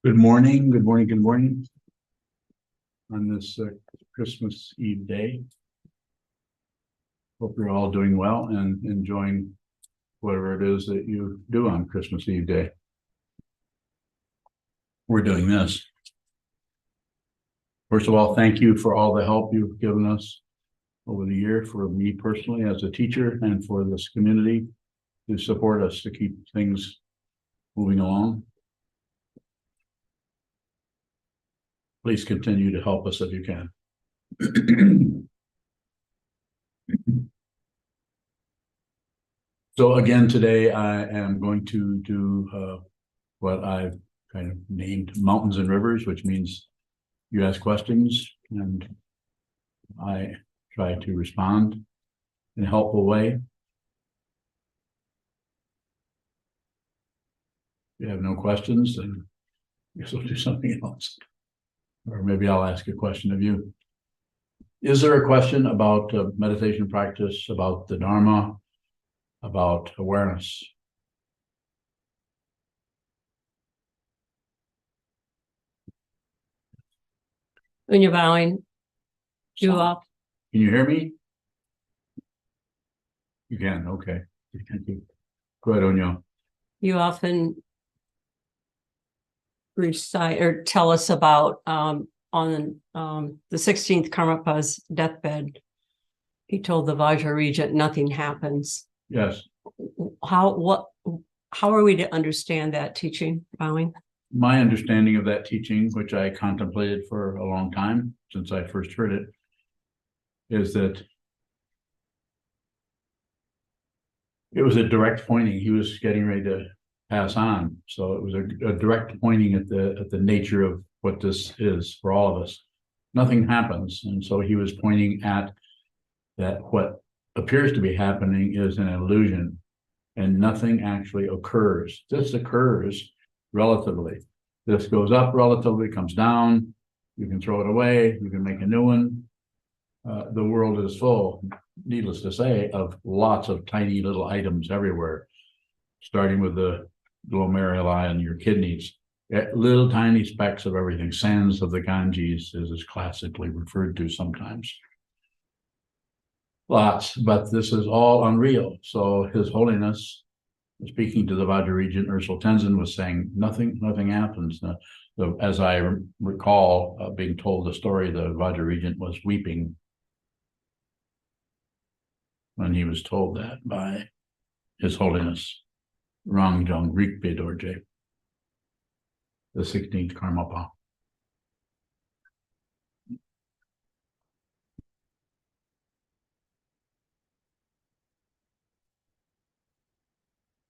Good morning, good morning, good morning. On this Christmas Eve day. Hope you're all doing well and enjoying whatever it is that you do on Christmas Eve day. We're doing this. First of all, thank you for all the help you've given us over the year, for me personally as a teacher and for this community to support us to keep things moving along. Please continue to help us if you can. So again, today I am going to do what I've kind of named Mountains and Rivers, which means you ask questions and I try to respond in a helpful way. If you have no questions, then I guess we'll do something else. Or maybe I'll ask a question of you. Is there a question about meditation practice, about the Dharma, about awareness? When you're bowing, you up. Can you hear me? You can, okay. Thank you. Go ahead, Onyo. You often recite or tell us about on the 16th Karmapa's deathbed. He told the Vajra regent nothing happens. Yes. How are we to understand that teaching, bowing? My understanding of that teaching, which I contemplated for a long time since I first heard it, is that it was a direct pointing. He was getting ready to pass on. So it was a direct pointing at the nature of what this is for all of us. Nothing happens. And so he was pointing at that what appears to be happening is an illusion and nothing actually occurs. This occurs relatively. This goes up relatively, comes down. You can throw it away. You can make a new one. The world is full, needless to say, of lots of tiny little items everywhere, starting with the glomeruli and your kidneys. Little tiny specks of everything. Sands of the Ganges, as is classically referred to sometimes. Lots, but this is all unreal. So His Holiness, speaking to the Vajra regent, Ursel Tenzin, was saying nothing happens. As I recall being told the story, the Vajra regent was weeping when he was told that by His Holiness Rangjung Rigpe Dorje, the 16th Karmapa.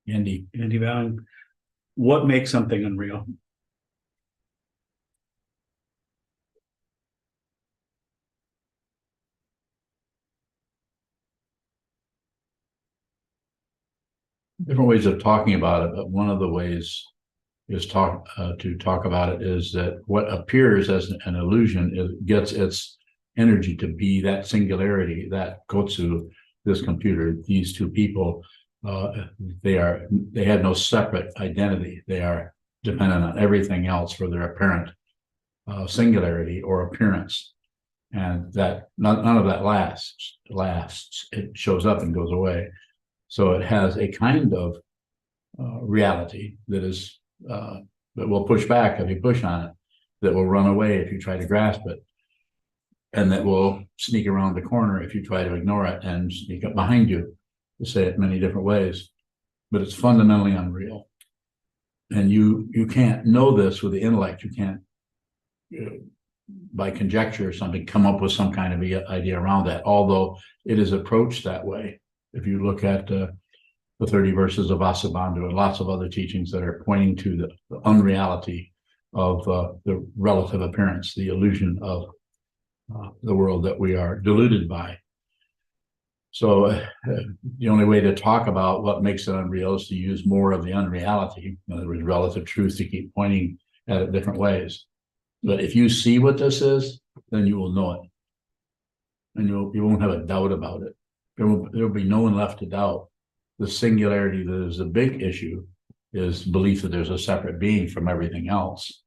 Andy Valley, what makes something unreal? Different ways of talking about it, but one of the ways is to talk about it is that what appears as an illusion gets its energy to be that singularity, that Kotsu, this computer, these two people. They have no separate identity. They are dependent on everything else for their apparent singularity or appearance, and that none of that lasts. It shows up and goes away. So it has a kind of reality that is that will push back if you push on it, that will run away if you try to grasp it, and that will sneak around the corner if you try to ignore it and sneak up behind you. To say it many different ways, but it's fundamentally unreal. And you can't know this with the intellect. You can't, by conjecture or something, come up with some kind of idea around that, although it is approached that way. If you look at the 30 verses of Vasubandhu and lots of other teachings that are pointing to the unreality of the relative appearance, the illusion of the world that we are deluded by. So the only way to talk about what makes it unreal is to use more of the unreality, in other words, relative truth, to keep pointing at it different ways. But if you see what this is, then you will know it. And you won't have a doubt about it. There will be no one left to doubt. The singularity that is a big issue is belief that there's a separate being from everything else.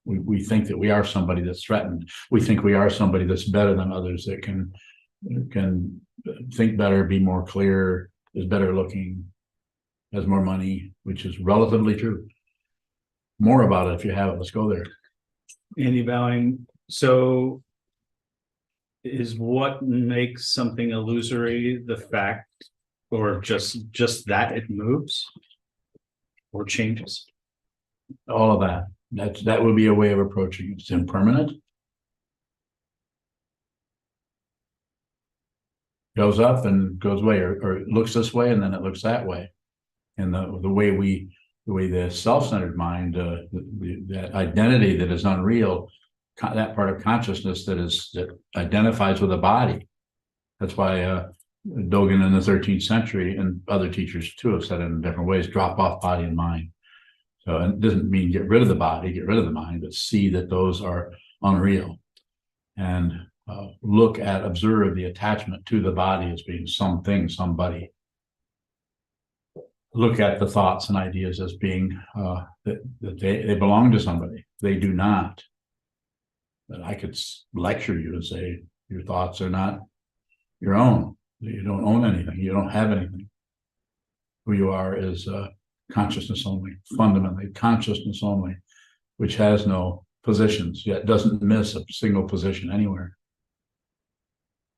We think that we are somebody that's threatened. We think we are somebody that's better than others, that can think better, be more clear, is better looking, has more money, which is relatively true. More about it if you have it. Let's go there. Andy Bowing, so is what makes something illusory the fact, or just that it moves or changes? All of that. That would be a way of approaching it. It's impermanent. Goes up and goes away, or it looks this way and then it looks that way. And the way the self-centered mind, that identity that is unreal, that part of consciousness that identifies with the body. That's why Dogen in the 13th century, and other teachers too have said it in different ways, drop off body and mind. So it doesn't mean get rid of the body, get rid of the mind, but see that those are unreal, and observe the attachment to the body as being something, somebody. Look at the thoughts and ideas as being that they belong to somebody. They do not. But I could lecture you and say your thoughts are not your own. You don't own anything. You don't have anything. Who you are is consciousness only, fundamentally consciousness only, which has no positions, yet doesn't miss a single position anywhere.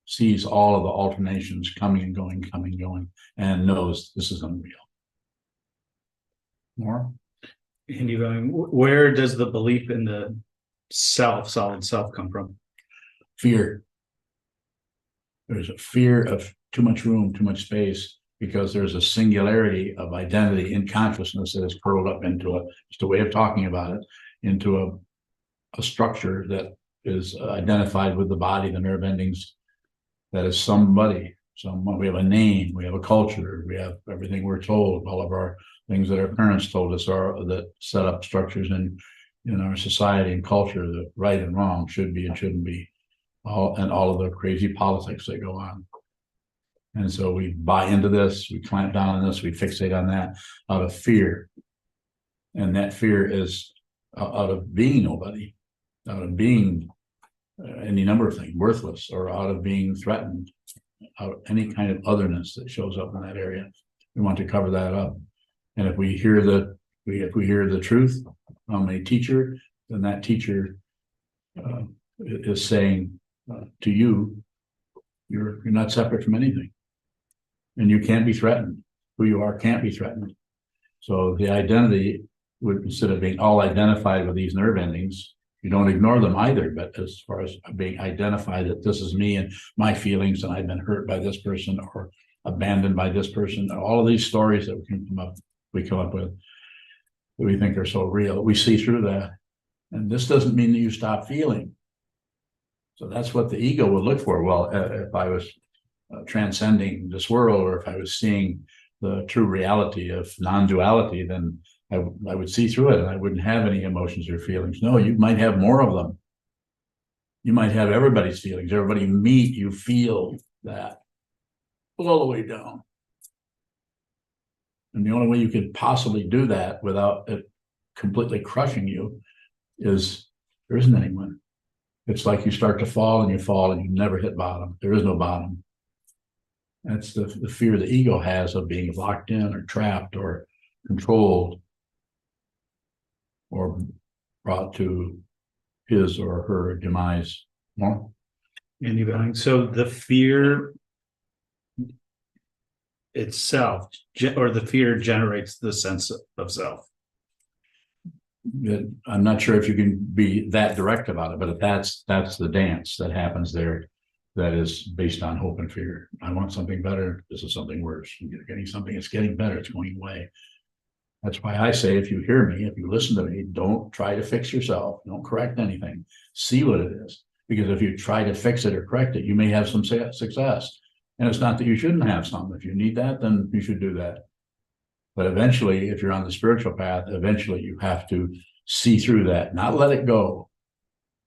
Sees all of the alternations coming and going, and knows this is unreal. More? Andy Bowing, where does the belief in the solid self come from? Fear. There's a fear of too much room, too much space, because there's a singularity of identity in consciousness that is curled up into just a way of talking about it, into a structure that is identified with the body, the nerve endings, that is somebody, someone. We have a name, we have a culture, we have everything we're told, all of our things that our parents told us are that set up structures in our society and culture, that right and wrong, should be and shouldn't be, all of the crazy politics that go on. And so we buy into this, we clamp down on this, we fixate on that out of fear. And that fear is out of being nobody, out of being any number of things, worthless, or out of being threatened, out of any kind of otherness that shows up in that area. We want to cover that up. And if we hear the truth from a teacher, then that teacher is saying to you, you're not separate from anything, and you can't be threatened. Who you are can't be threatened. So the identity would, instead of being all identified with these nerve endings, you don't ignore them either, but as far as being identified that this is me and my feelings, and I've been hurt by this person or abandoned by this person, all of these stories that we come up with that we think are so real, we see through that. And this doesn't mean that you stop feeling. So that's what the ego would look for. Well, if I was transcending this world, or if I was seeing the true reality of non-duality, then I would see through it and I wouldn't have any emotions or feelings. No, you might have more of them. You might have everybody's feelings. Everybody you meet, you feel that all the way down. And the only way you could possibly do that without it completely crushing you is there isn't anyone. It's like you start to fall and you never hit bottom. There is no bottom. That's the fear the ego has of being locked in or trapped or controlled or brought to his or her demise. More? Andy, so the fear itself, or the fear generates the sense of self. I'm not sure if you can be that direct about it, but if that's the dance that happens there, that is based on hope and fear. I want something better. This is something worse. You're getting something. It's getting better. It's going away. That's why I say, if you hear me, if you listen to me, don't try to fix yourself. Don't correct anything. See what it is. Because if you try to fix it or correct it, you may have some success. And it's not that you shouldn't have some. If you need that, then you should do that. But eventually, if you're on the spiritual path, eventually you have to see through that, not let it go.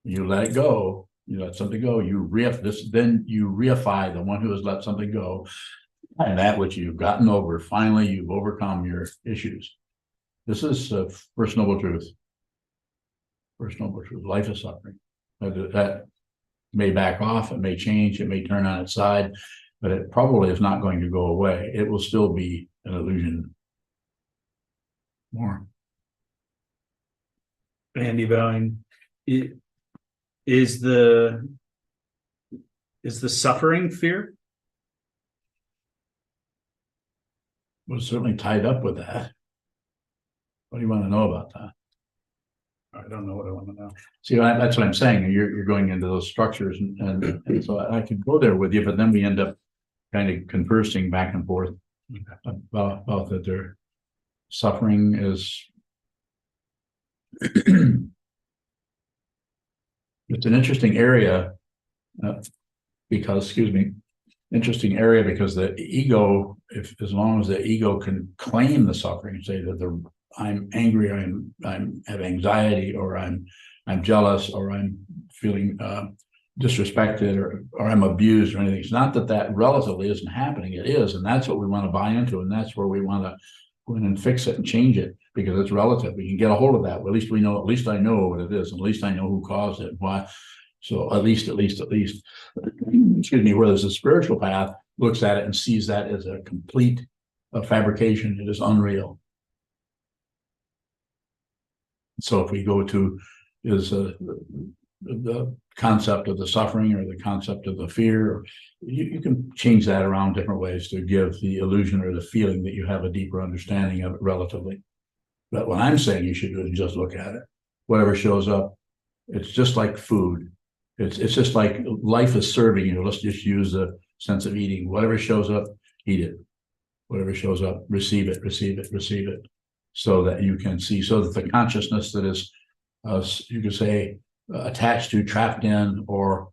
You let it go. You let something go. Then you reify the one who has let something go, and that which you've gotten over. Finally, you've overcome your issues. This is First Noble Truth. First noble truth, life is suffering. That may back off, it may change, it may turn on its side, but it probably is not going to go away. It will still be an illusion. More. Andy Bowing, is the suffering fear? Was certainly tied up with that. What do you want to know about that? I don't know what I want to know. See, that's what I'm saying. You're going into those structures, and so I could go there with you, but then we end up kind of conversing back and forth about that their suffering is. It's an interesting area because the ego, as long as the ego can claim the suffering and say that I'm angry, I'm have anxiety, or I'm jealous, or I'm feeling disrespected, or I'm abused, or anything. It's not that relatively isn't happening. It is, and that's what we want to buy into, and that's where we want to go in and fix it and change it, because it's relative. We can get a hold of that. Well, at least we know. At least I know what it is, and at least I know who caused it. Why? So at least, excuse me. Whereas the spiritual path looks at it and sees that as a complete fabrication. It is unreal. So if we go to the concept of the suffering or the concept of the fear, or you can change that around different ways to give the illusion or the feeling that you have a deeper understanding of it relatively. But what I'm saying you should do is just look at it. Whatever shows up, it's just like food. It's just like life is serving you. Let's just use the sense of eating. Whatever shows up, eat it. Whatever shows up, receive it, receive it, receive it. So that you can see, so that the consciousness that is, you could say, attached to, trapped in, or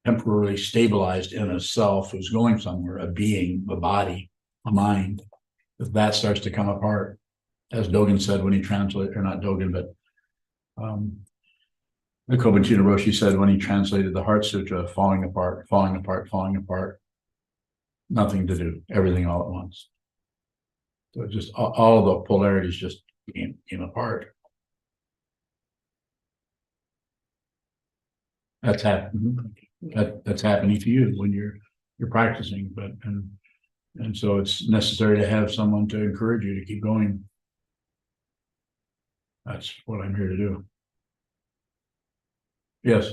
temporarily stabilized in a self who's going somewhere, a being, a body, a mind, if that starts to come apart, as Dogen said when he translated, or not Dogen, but the Kobunchi Roshi said when he translated the Heart Sutra, falling apart, falling apart, falling apart. Nothing to do, everything all at once. So just all the polarities just came apart. That's happening. That's happening to you when you're practicing, but and so it's necessary to have someone to encourage you to keep going. That's what I'm here to do. Yes.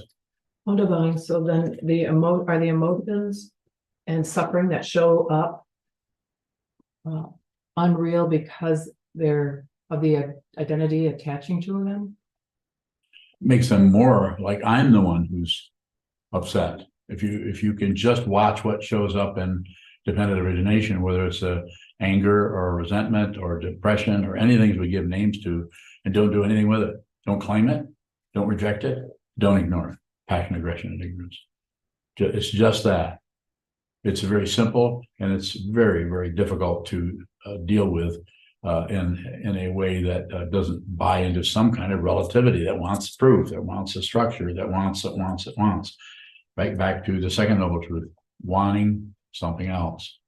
Wonderful. So then are the emotions and suffering that show up unreal because they're of the identity attaching to them? Makes them more like I'm the one who's upset. If you can just watch what shows up in dependent origination, whether it's anger or resentment or depression or anything we give names to, and don't do anything with it. Don't claim it. Don't reject it. Don't ignore it. Passion, aggression, and ignorance. It's just that. It's very simple, and it's very, very difficult to deal with in a way that doesn't buy into some kind of relativity that wants proof, that wants a structure, that wants. Right back to the second noble truth, wanting something else.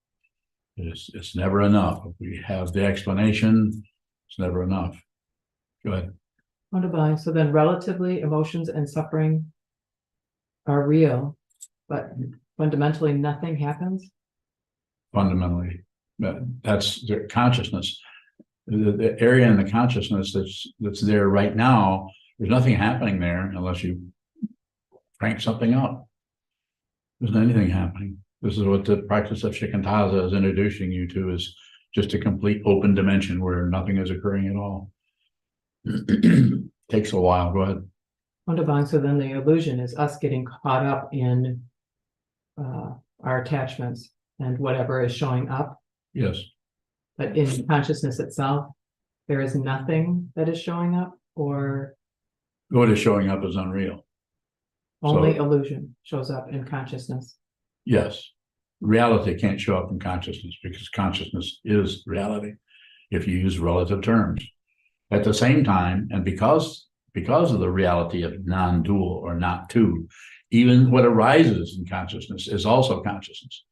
It's never enough. If we have the explanation, it's never enough. Go ahead. Wonderful. So then relatively emotions and suffering are real, but fundamentally nothing happens? Fundamentally, that's their consciousness. The area in the consciousness that's there right now, there's nothing happening there unless you crank something up. There's not anything happening. This is what the practice of Shikantaza is introducing you to, is just a complete open dimension where nothing is occurring at all. Takes a while. Go ahead. Wonderful. So then the illusion is us getting caught up in our attachments and whatever is showing up. Yes. But in consciousness itself, there is nothing that is showing up, or What is showing up is unreal. only So- illusion shows up in consciousness. Yes. Reality can't show up in consciousness because consciousness is reality if you use relative terms. At the same time, and because of the reality of non-dual or not two, even what arises in consciousness is also consciousness.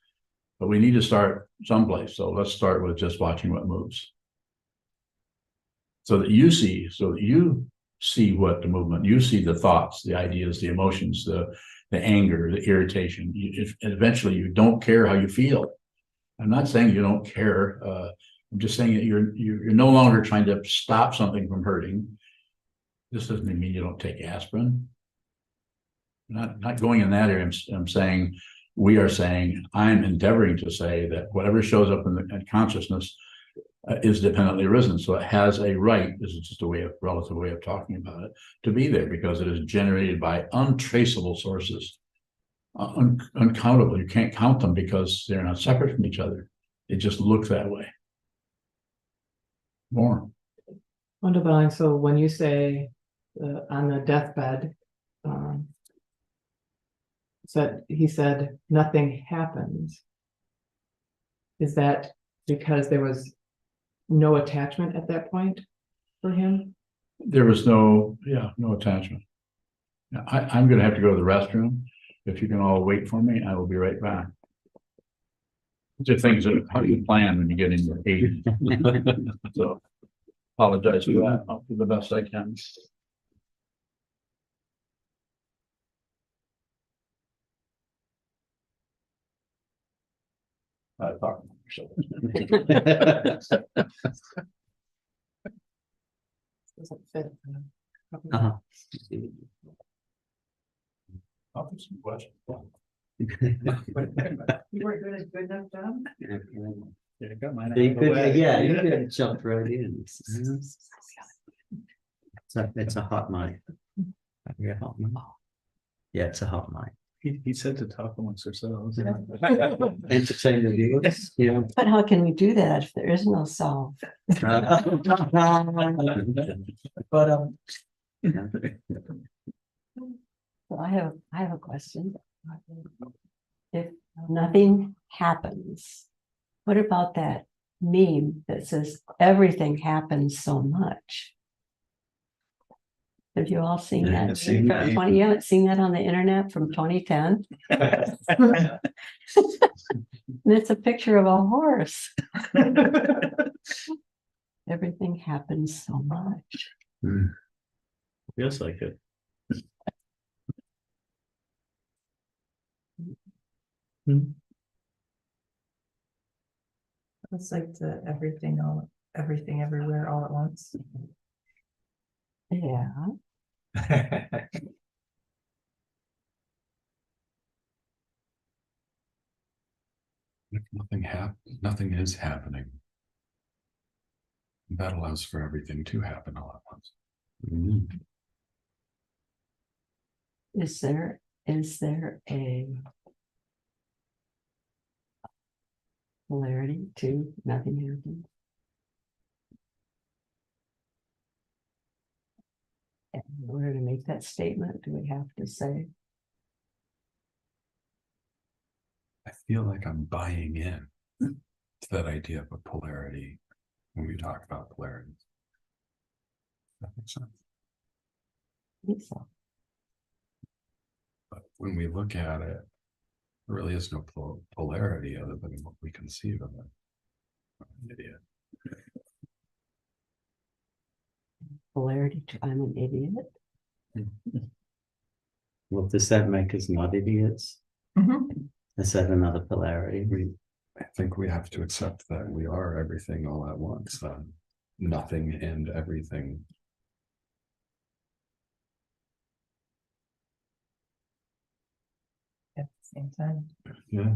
But we need to start someplace. So let's start with just watching what moves. so that you see what the movement, you see the thoughts, the ideas, the emotions, the anger, the irritation. Eventually you don't care how you feel. I'm not saying you don't care. I'm just saying that you're no longer trying to stop something from hurting. This doesn't mean you don't take aspirin. Not going in that area. I'm saying, we are saying, I'm endeavoring to say that whatever shows up in the consciousness is dependently arisen. So it has a right, this is just a relative way of talking about it, to be there because it is generated by untraceable sources, uncountable. You can't count them because they're not separate from each other. It just looks that way. More. Wonderful. So when you say on the deathbed, he said nothing happens. Is that because there was no attachment at that point for him? There was no attachment. I'm going to have to go to the restroom. If you can all wait for me, I will be right back. These are things that how you plan when you get into the 80s. So apologize for that. I'll do the best I can. Talk Doesn't fit. Uh-huh. I'll put some questions. You weren't doing a good enough job? You could jump right in. It's a hot mic. Yeah, hot mic. Yeah, it's a hot mic. He said to talk amongst ourselves. Entertain the viewers, yeah. But how can we do that if there is no solve? But So I have a question. If nothing happens, what about that meme that says everything happens so much? Have you all seen that? You haven't seen that on the internet from 2010? And it's a picture of a horse. Everything happens so much. Feels like it. It's like the everything everywhere all at once. Yeah. If nothing is happening, that allows for everything to happen all at once. Is there a polarity to nothing happening? And in order to make that statement, do we have to say? I feel like I'm buying in to that idea of a polarity when we talk about polarities. That makes sense. I think so. But when we look at it, there really is no polarity other than what we conceive of it. I'm an idiot. Polarity to I'm an idiot. well, does that make us not idiots? Is that another polarity? I think we have to accept that we are everything all at once, nothing and everything. At the same time. Yeah.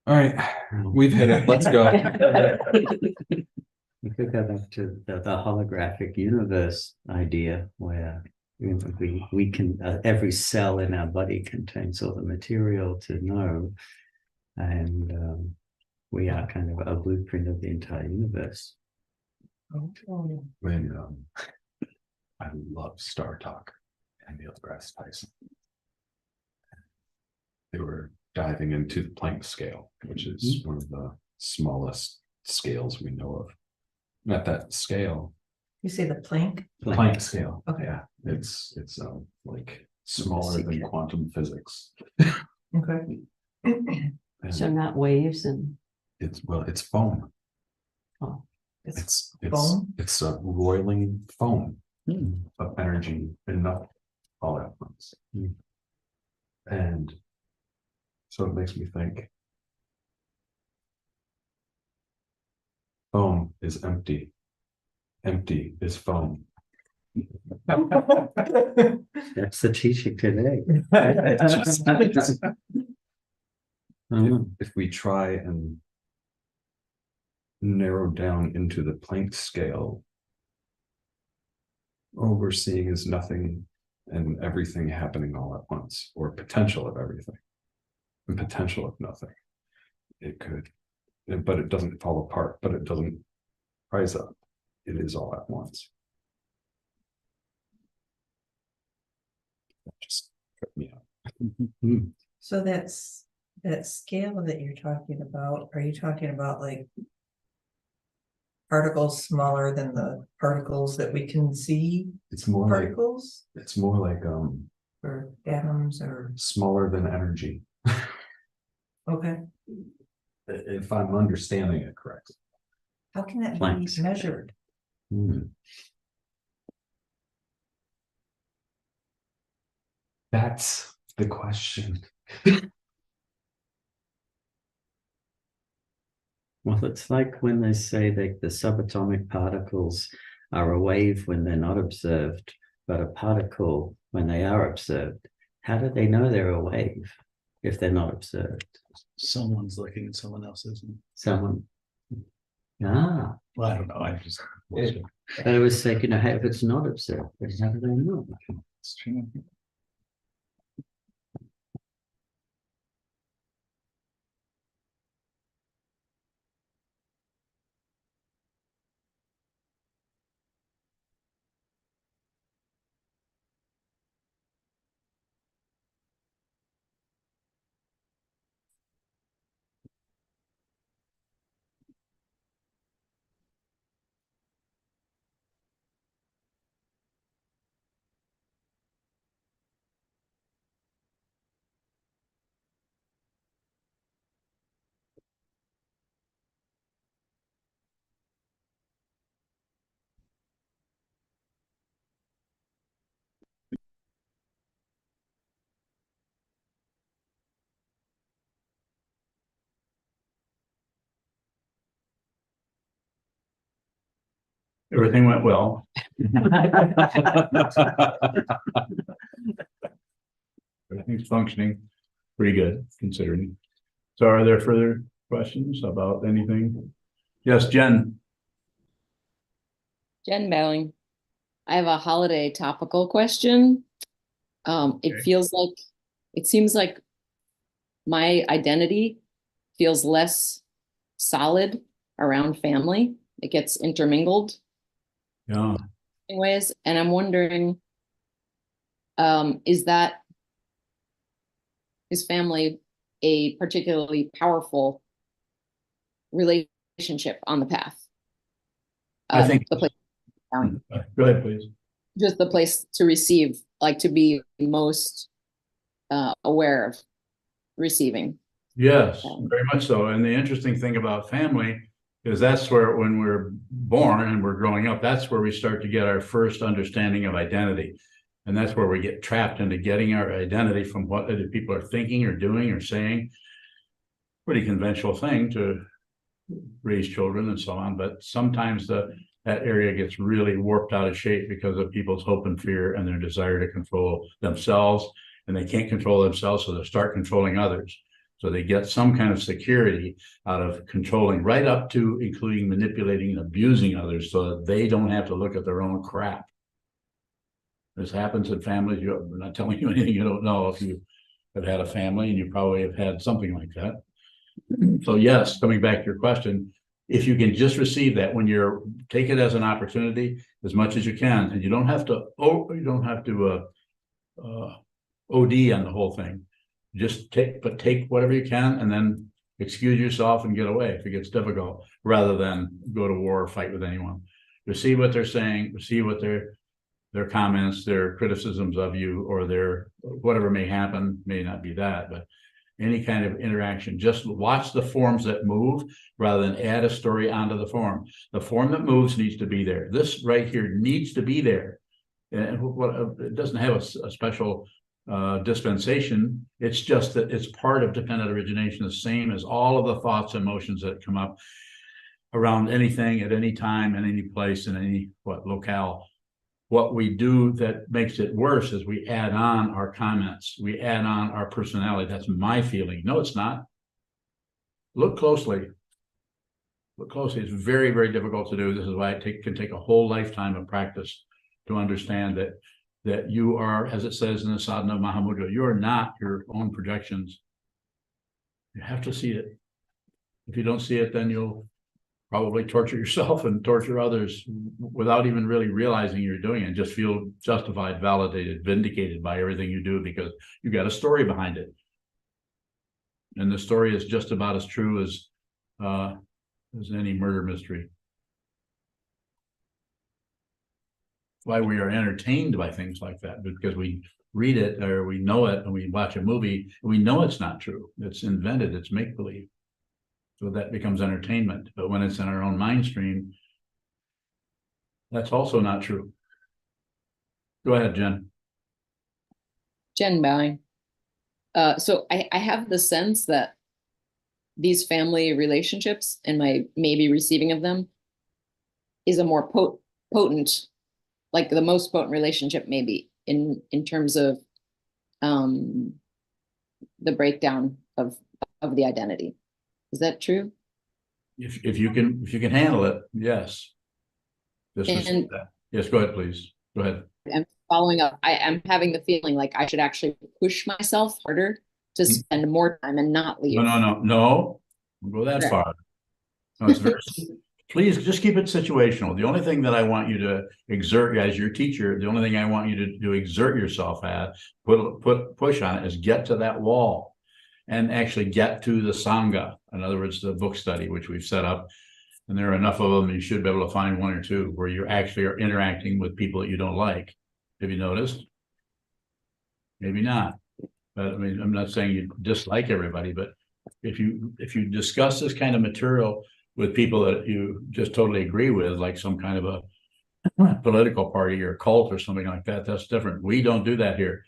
All right, we've hit it. Let's go. We could go back to the holographic universe idea where we can, every cell in our body contains all the material to know, and we are kind of a blueprint of the entire universe. When I love Star Talk and Neil deGrasse Tyson. They were diving into the Planck scale, which is one of the smallest scales we know of. And at that scale, You say the plank? Planck scale. Okay. Yeah, it's like smaller than quantum physics. Okay. So not waves and It's foam. oh. It's It's foam. it's a roiling foam Hmm. of energy and not all at once. Hmm. And so it makes me think. Foam is empty. Empty is foam. That's the teaching today. If we try and narrow down into the Planck scale, all we're seeing is nothing and everything happening all at once, or potential of everything and potential of nothing. It could, but it doesn't fall apart, but it doesn't rise up. It is all at once. That just tripped me out. So that scale that you're talking about, are you talking about like particles smaller than the particles that we can see? It's more like Particles or atoms or, smaller than energy, okay, if I'm understanding it correctly. how can that Planck be scale. measured? That's the question. Well, it's like when they say that the subatomic particles are a wave when they're not observed, but a particle when they are observed. How do they know they're a wave if they're not observed? Someone's looking at someone else's. Someone. Well, I don't know. I just. I was thinking, hey, if it's not observed, then how do they know? It's true. Everything went well. Everything's functioning pretty good considering. So are there further questions about anything? Yes, Jen. Jen Bowling. I have a holiday topical question. Okay. It seems like my identity feels less solid around family. It gets intermingled Yeah. in ways. And I'm wondering, is family a particularly powerful relationship on the path? I think. The place, Go ahead, please. just the place to receive, like to be most aware of receiving. Yes, very much so. And the interesting thing about family is that's where, when we're born and we're growing up, that's where we start to get our first understanding of identity. And that's where we get trapped into getting our identity from what other people are thinking or doing or saying. Pretty conventional thing to raise children and so on, but sometimes that area gets really warped out of shape because of people's hope and fear and their desire to control themselves, and they can't control themselves, so they start controlling others. So they get some kind of security out of controlling, right up to including manipulating and abusing others so that they don't have to look at their own crap. This happens in families. I'm not telling you anything you don't know if you have had a family, and you probably have had something like that. So yes, coming back to your question, if you can just receive that when you're, take it as an opportunity as much as you can, and you don't have to OD on the whole thing. Just take whatever you can and then excuse yourself and get away if it gets difficult, rather than go to war or fight with anyone. Receive what they're saying, receive what their comments, their criticisms of you, or their whatever may happen, may not be that, but any kind of interaction. Just watch the forms that move rather than add a story onto the form. The form that moves needs to be there. This right here needs to be there. And it doesn't have a special dispensation. It's just that it's part of dependent origination, the same as all of the thoughts and emotions that come up around anything at any time, in any place, in any locale. What we do that makes it worse is we add on our comments, we add on our personality. That's my feeling. No, it's not. Look closely. Look closely. It's very, very difficult to do. This is why it can take a whole lifetime of practice to understand that you are, as it says in the Sadhana Mahamudra, you are not your own projections. You have to see it. If you don't see it, then you'll probably torture yourself and torture others without even really realizing you're doing it, and just feel justified, validated, vindicated by everything you do because you got a story behind it. And the story is just about as true as any murder mystery. Why we are entertained by things like that, because we read it or we know it, and we watch a movie and we know it's not true. It's invented, it's make-believe. So that becomes entertainment. But when it's in our own mind stream, that's also not true. Go ahead, Jen. Jen bowing. So I have the sense that these family relationships and my maybe receiving of them is a more potent, like the most potent relationship maybe in terms of the breakdown of the identity. Is that true? If you can handle it, yes. And Yes, go ahead, please. Go ahead. I'm following up. I'm having the feeling like I should actually push myself harder to spend more time and not leave. No. Don't go that far. No, it's very. Please just keep it situational. The only thing that I want you to exert as your teacher, the only thing I want you to exert yourself at, push on it, is get to that wall and actually get to the Sangha. In other words, the book study, which we've set up. And there are enough of them, you should be able to find one or two where you actually are interacting with people that you don't like. Have you noticed? Maybe not. But I mean, I'm not saying you dislike everybody, but if you discuss this kind of material with people that you just totally agree with, like some kind of a political party or cult or something like that, that's different. We don't do that here.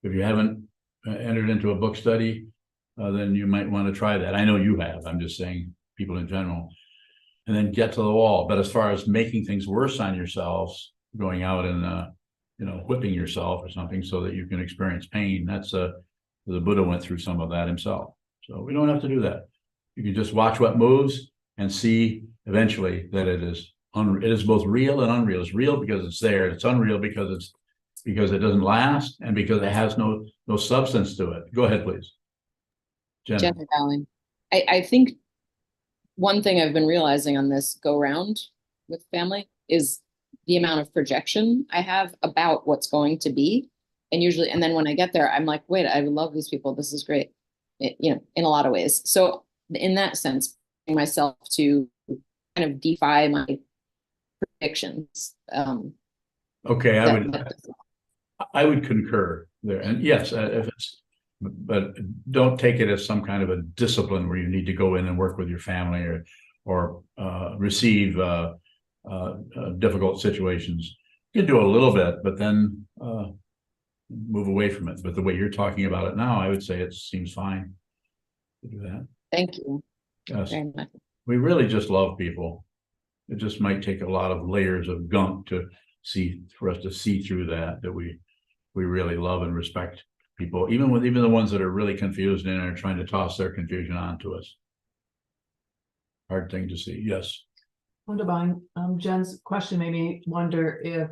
If you haven't entered into a book study, then you might want to try that. I know you have. I'm just saying people in general. And then get to the wall. But as far as making things worse on yourselves, going out and whipping yourself or something so that you can experience pain, that's the Buddha went through some of that himself. So we don't have to do that. You can just watch what moves and see eventually that it is both real and unreal. It's real because it's there. It's unreal because it doesn't last and because it has no substance to it. Go ahead, please. Jen Bowling. I think one thing I've been realizing on this go round with family is the amount of projection I have about what's going to be. And then when I get there, I'm like, wait, I love these people. This is great. In a lot of ways. So in that sense, myself to kind of defy my predictions. Okay, I would concur there. And yes, but don't take it as some kind of a discipline where you need to go in and work with your family or receive difficult situations. You can do a little bit, but then move away from it. But the way you're talking about it now, I would say it seems fine to do that. Thank you. Yes. Very much. We really just love people. It just might take a lot of layers of gunk for us to see through that we really love and respect people, even the ones that are really confused and are trying to toss their confusion onto us. Hard thing to see. Yes. Wonderful. Jen's question made me wonder if,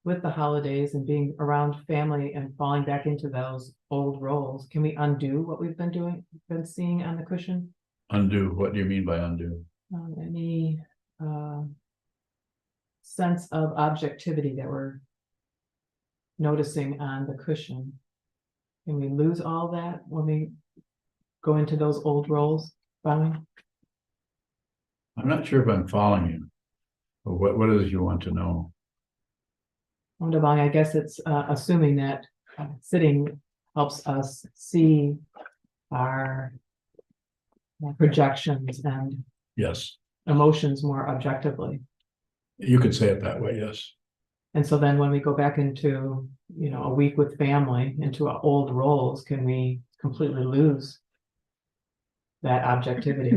with the holidays and being around family and falling back into those old roles, can we undo what we've been seeing on the cushion? Undo? What do you mean by undo? Any sense of objectivity that we're noticing on the cushion? Can we lose all that when we go into those old roles? Bowing? I'm not sure if I'm following you. What is it you want to know? I guess it's assuming that sitting helps us see our projections and Yes, emotions more objectively. you could say it that way, yes. And so then when we go back into, a week with family, into our old roles, can we completely lose that objectivity?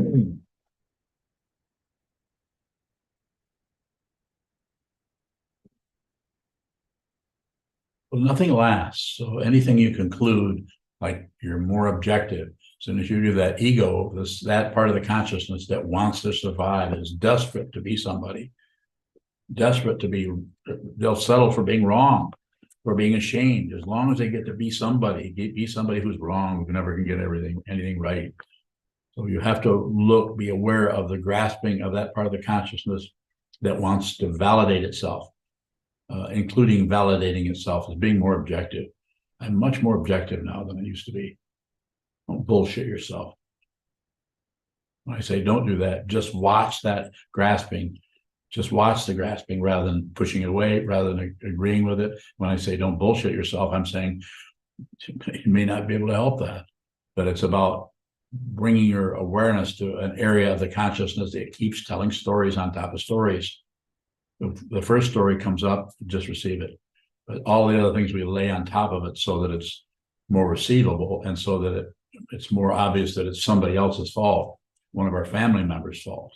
Well, nothing lasts. So anything you conclude, like you're more objective. As soon as you do that, ego, that part of the consciousness that wants to survive is desperate to be somebody. Desperate to be, they'll settle for being wrong, for being ashamed, as long as they get to be somebody who's wrong, who never can get anything right. So you have to be aware of the grasping of that part of the consciousness that wants to validate itself. Including validating itself as being more objective. I'm much more objective now than I used to be. Don't bullshit yourself. When I say don't do that, just watch that grasping. Just watch the grasping rather than pushing it away, rather than agreeing with it. When I say don't bullshit yourself, I'm saying you may not be able to help that. But it's about bringing your awareness to an area of the consciousness that keeps telling stories on top of stories. The first story comes up, just receive it. But all the other things we lay on top of it so that it's more receivable and so that it's more obvious that it's somebody else's fault, one of our family members' fault.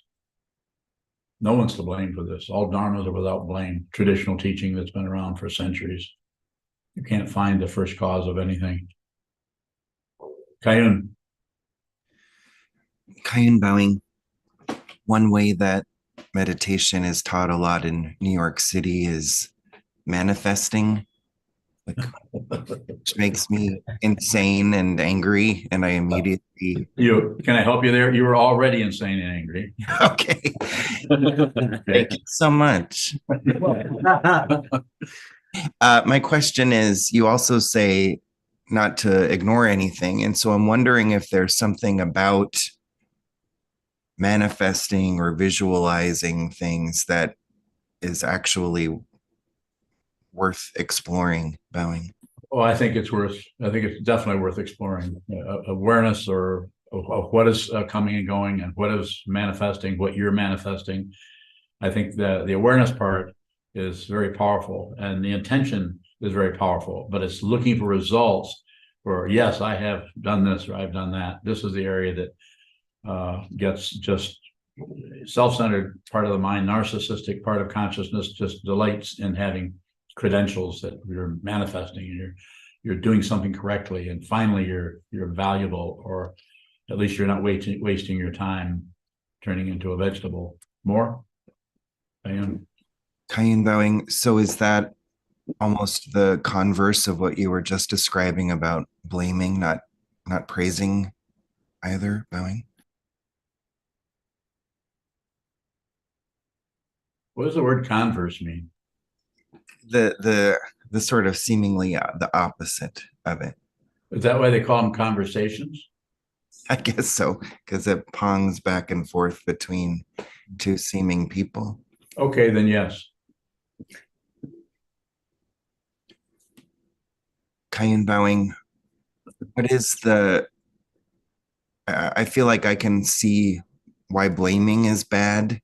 No one's to blame for this. All dharmas are without blame. Traditional teaching that's been around for centuries. You can't find the first cause of anything. Kayun. Kayun bowing. One way that meditation is taught a lot in New York City is manifesting, which makes me insane and angry, and I immediately Can I help you there? You were already insane and angry. okay. Thank you so much. My question is, you also say not to ignore anything, and so I'm wondering if there's something about manifesting or visualizing things that is actually worth exploring, bowing. Oh, I think it's definitely worth exploring. Awareness of what is coming and going and what is manifesting, what you're manifesting. I think the awareness part is very powerful and the intention is very powerful, but it's looking for results for, yes, I have done this or I've done that. This is the area that gets just self-centered part of the mind, narcissistic part of consciousness just delights in having credentials that you're manifesting and you're doing something correctly and finally you're valuable, or at least you're not wasting your time turning into a vegetable. More? Kayun bowing. So is that almost the converse of what you were just describing about blaming, not praising either, bowing? What does the word converse mean? The sort of seemingly the opposite of it. Is that why they call them conversations? I guess so, because it pongs back and forth between two seeming people. Okay, then yes. Kayun bowing. What is I feel like I can see why blaming is bad,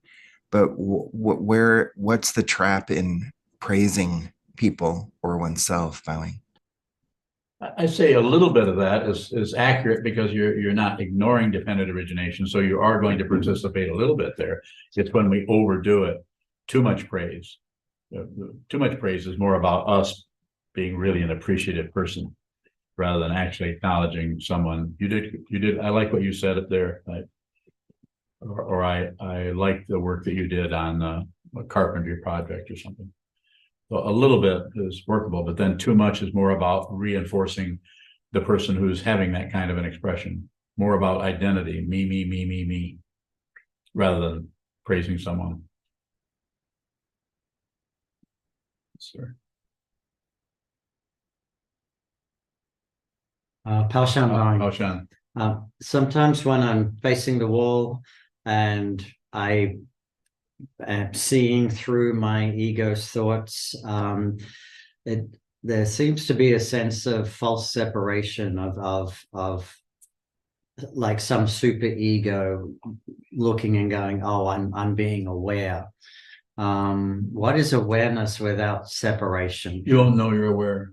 but what's the trap in praising people or oneself, bowing? I say a little bit of that is accurate because you're not ignoring dependent origination, so you are going to participate a little bit there. It's when we overdo it, too much praise. Too much praise is more about us being really an appreciative person rather than actually acknowledging someone. You did. I like what you said up there. I like the work that you did on a carpentry project or something. So a little bit is workable, but then too much is more about reinforcing the person who's having that kind of an expression, more about identity, me, rather than praising someone. Sir. Palshan bowing. Palshan. Sometimes when I'm facing the wall and I am seeing through my ego's thoughts, there seems to be a sense of false separation of like some super ego looking and going, oh, I'm being aware. What is awareness without separation? You won't know you're aware.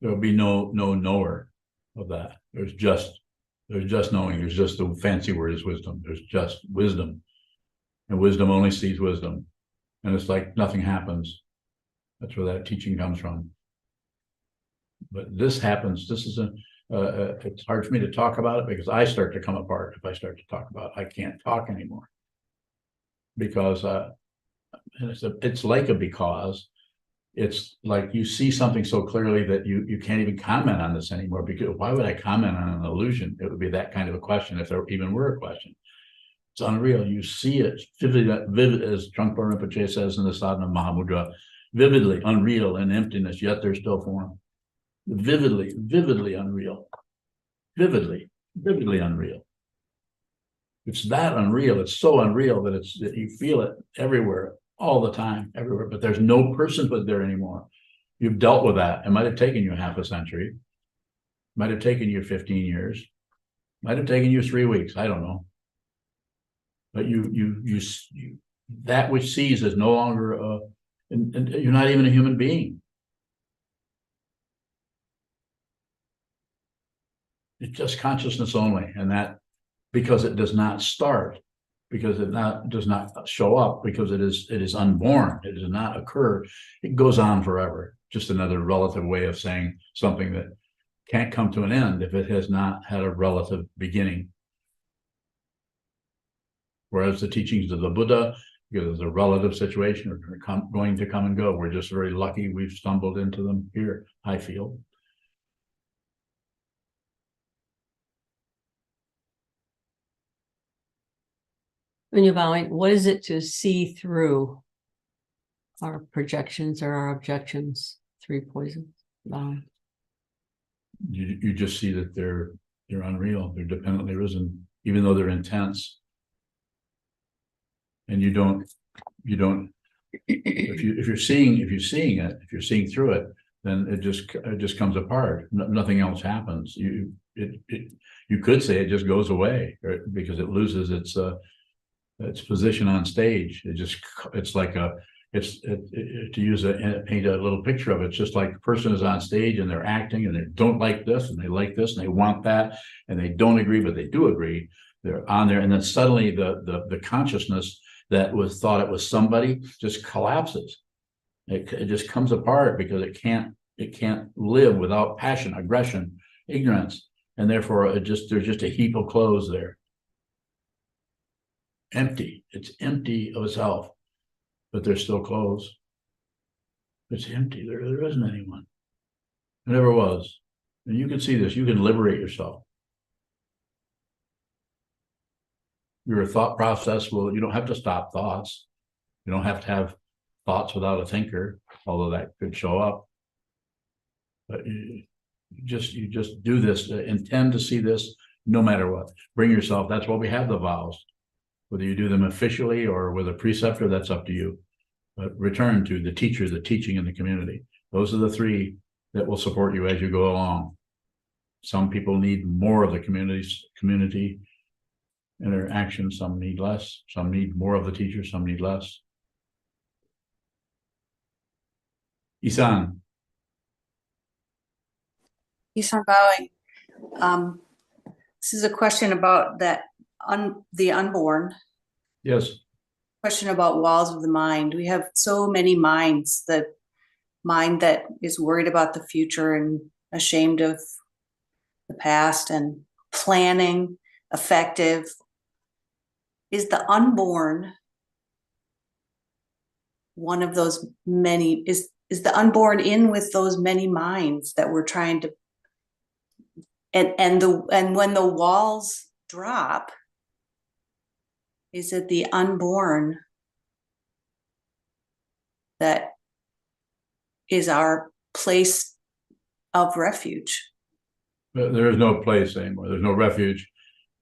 There'll be no knower of that. There's just knowing. There's just the fancy word is wisdom. There's just wisdom. And wisdom only sees wisdom. And it's like nothing happens. That's where that teaching comes from. But this happens. This is it's hard for me to talk about it because I start to come apart if I start to talk about it. I can't talk anymore. Because and it's like a because. It's like you see something so clearly that you can't even comment on this anymore, because why would I comment on an illusion? It would be that kind of a question if there even were a question. It's unreal. You see it vivid, as Trungpa Rinpoche says in the Sadhana Mahamudra, vividly unreal in emptiness, yet there's still form. Vividly unreal. Vividly unreal. It's that unreal. It's so unreal that you feel it everywhere, all the time, everywhere, but there's no personhood there anymore. You've dealt with that. It might have taken you half a century, might have taken you 15 years, might have taken you 3 weeks. I don't know. But you that which sees is no longer and you're not even a human being. It's just consciousness only, and that because it does not start, because it does not show up, because it is unborn, it does not occur, it goes on forever. Just another relative way of saying something that can't come to an end if it has not had a relative beginning. Whereas the teachings of the Buddha, because it's a relative situation, are going to come and go. We're just very lucky we've stumbled into them here, I feel. When you're bowing, what is it to see through our projections or our objections? 3 poisons. Bowing. You just see that they're unreal. They're dependently risen, even though they're intense. And you don't. If you're seeing it, if you're seeing through it, then it just comes apart. Nothing else happens. You could say it just goes away, because it loses its position on stage. It's like to paint a little picture of it. It's just like a person is on stage and they're acting and they don't like this and they like this and they want that and they don't agree, but they do agree. They're on there, and then suddenly the consciousness that was thought it was somebody just collapses. It just comes apart because it can't live without passion, aggression, ignorance, and therefore there's just a heap of clothes there. Empty. It's empty of itself, but there's still clothes. It's empty. There isn't anyone. There never was. And you can see this. You can liberate yourself. Your thought process you don't have to stop thoughts. You don't have to have thoughts without a thinker, although that could show up. But you just do this, intend to see this no matter what. Bring yourself. That's why we have the vows. Whether you do them officially or with a preceptor, that's up to you. But return to the teacher, the teaching, and the community. Those are the 3 that will support you as you go along. Some people need more of the community interaction. Some need less. Some need more of the teacher. Some need less. Isan. Isan bowing. This is a question about that the unborn. Yes. Question about walls of the mind. We have so many minds. The mind that is worried about the future and ashamed of the past and planning, effective. Is the unborn one of those many? Is the unborn in with those many minds that we're trying to? And when the walls drop, is it the unborn that is our place of refuge? But there is no place anymore. There's no refuge.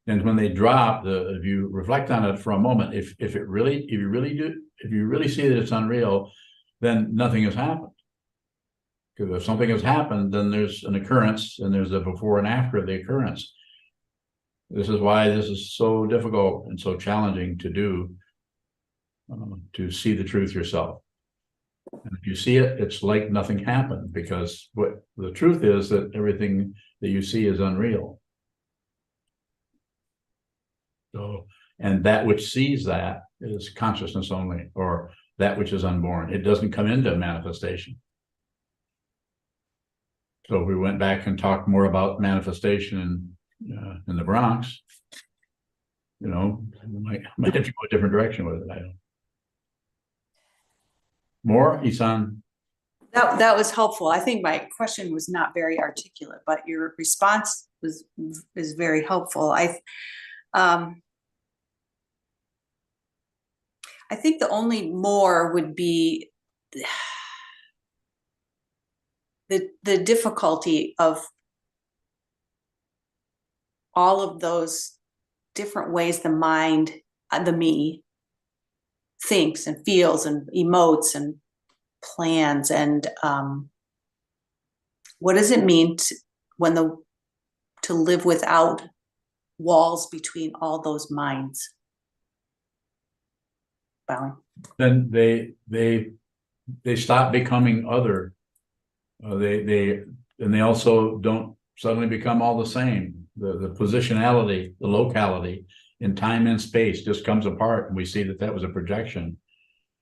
And when they drop, if you reflect on it for a moment, if you really see that it's unreal, then nothing has happened. Because if something has happened, then there's an occurrence and there's a before and after the occurrence. This is why this is so difficult and so challenging to do, to see the truth yourself. And if you see it, it's like nothing happened, because what the truth is that everything that you see is unreal. So, and that which sees that is consciousness only, or that which is unborn. It doesn't come into manifestation. So if we went back and talked more about manifestation in the Bronx, you know, we might have to go a different direction with it. I don't. More, Isan? That was helpful. I think my question was not very articulate, but your response is very helpful. I think the only more would be the difficulty of all of those different ways the mind, the me, thinks and feels and emotes and plans, and what does it mean to live without walls between all those minds? Bowing. Then they stop becoming other. They also don't suddenly become all the same. The positionality, the locality in time and space just comes apart, and we see that was a projection,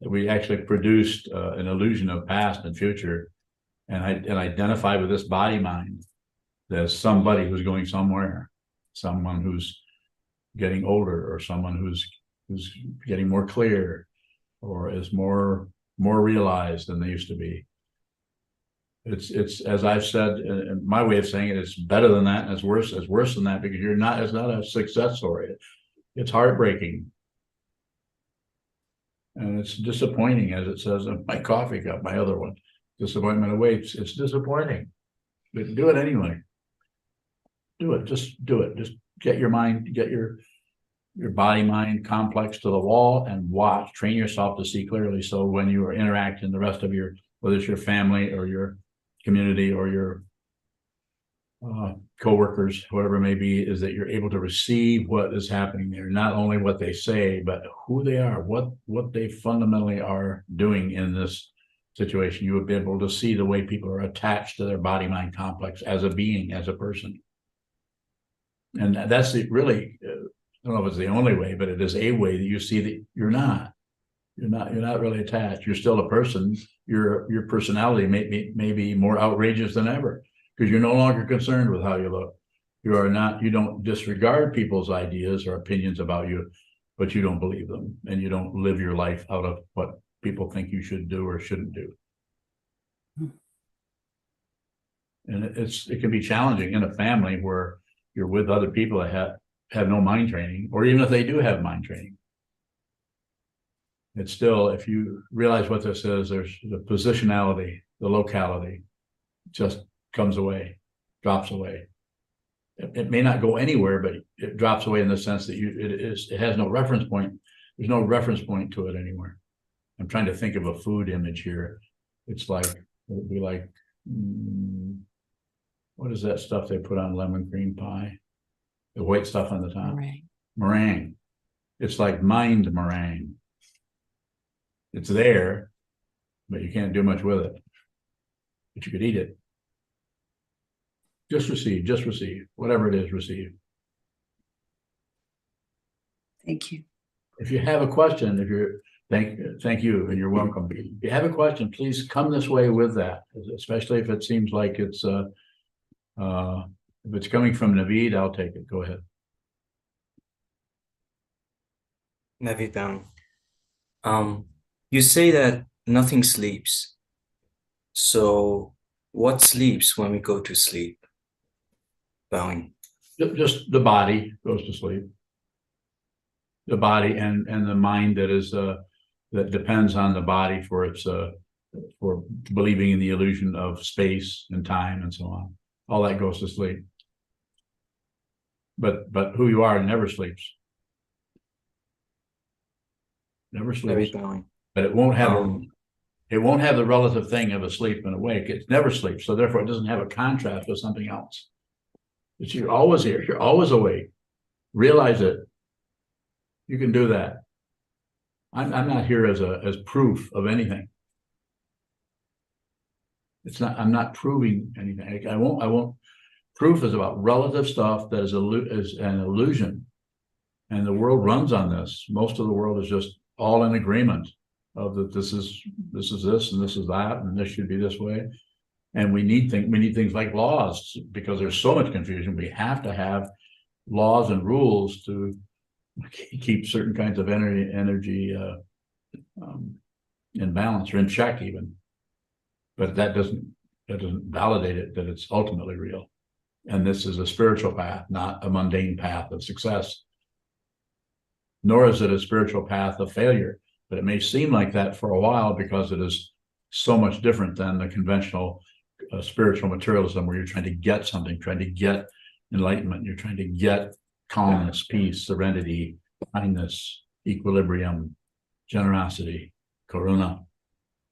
that we actually produced an illusion of past and future, and identify with this body mind as somebody who's going somewhere, someone who's getting older, or someone who's getting more clear, or is more realized than they used to be. It's as I've said, in my way of saying it, it's better than that, and it's worse than that, because it's not a success story. It's heartbreaking. And it's disappointing, as it says in my coffee cup, my other one. Disappointment awaits. It's disappointing. But do it anyway. Do it. Just do it. Just get your body mind complex to the wall and watch. Train yourself to see clearly, so when you are interacting the rest of whether it's your family or your community or your co-workers, whatever it may be, is that you're able to receive what is happening there, not only what they say, but who they are, what they fundamentally are doing in this situation. You would be able to see the way people are attached to their body mind complex as a being, as a person. And that's really, I don't know if it's the only way, but it is a way that you see that you're not really attached. You're still a person. Your personality may be more outrageous than ever, because you're no longer concerned with how you look. You don't disregard people's ideas or opinions about you, but you don't believe them, and you don't live your life out of what people think you should do or shouldn't do. And it can be challenging in a family where you're with other people that have no mind training, or even if they do have mind training. It's still, if you realize what this is, there's the positionality, the locality just comes away, drops away. It may not go anywhere, but it drops away in the sense that it has no reference point. There's no reference point to it anywhere. I'm trying to think of a food image here. It's like, it would be like, what is that stuff they put on lemon cream pie? The white stuff on the top. Meringue. It's like mind meringue. It's there, but you can't do much with it. But you could eat it. Just receive. Whatever it is, receive. Thank you. If you have a question, thank you, and you're welcome. If you have a question, please come this way with that, especially if it seems like it's if it's coming from Naveed, I'll take it. Go ahead. Naveed Bang. You say that nothing sleeps. So what sleeps when we go to sleep? Bowing. Just the body goes to sleep. The body and the mind that depends on the body for its for believing in the illusion of space and time and so on. All that goes to sleep. But who you are never sleeps. Never sleeps. But it won't have the relative thing of asleep and awake. It never sleeps, so therefore it doesn't have a contrast with something else. You're always here. You're always awake. realize it. You can do that. I'm not here as proof of anything. I'm not proving anything. I won't. Proof is about relative stuff that is an illusion. And the world runs on this. Most of the world is just all in agreement of that this is this and this is that, and this should be this way. And we need things like laws, because there's so much confusion. We have to have laws and rules to keep certain kinds of energy in balance or in check even. But that doesn't validate it that it's ultimately real. And this is a spiritual path, not a mundane path of success. Nor is it a spiritual path of failure, but it may seem like that for a while because it is so much different than the conventional spiritual materialism, where you're trying to get something, trying to get enlightenment, you're trying to get calmness, peace, serenity, kindness, equilibrium, generosity, karuna.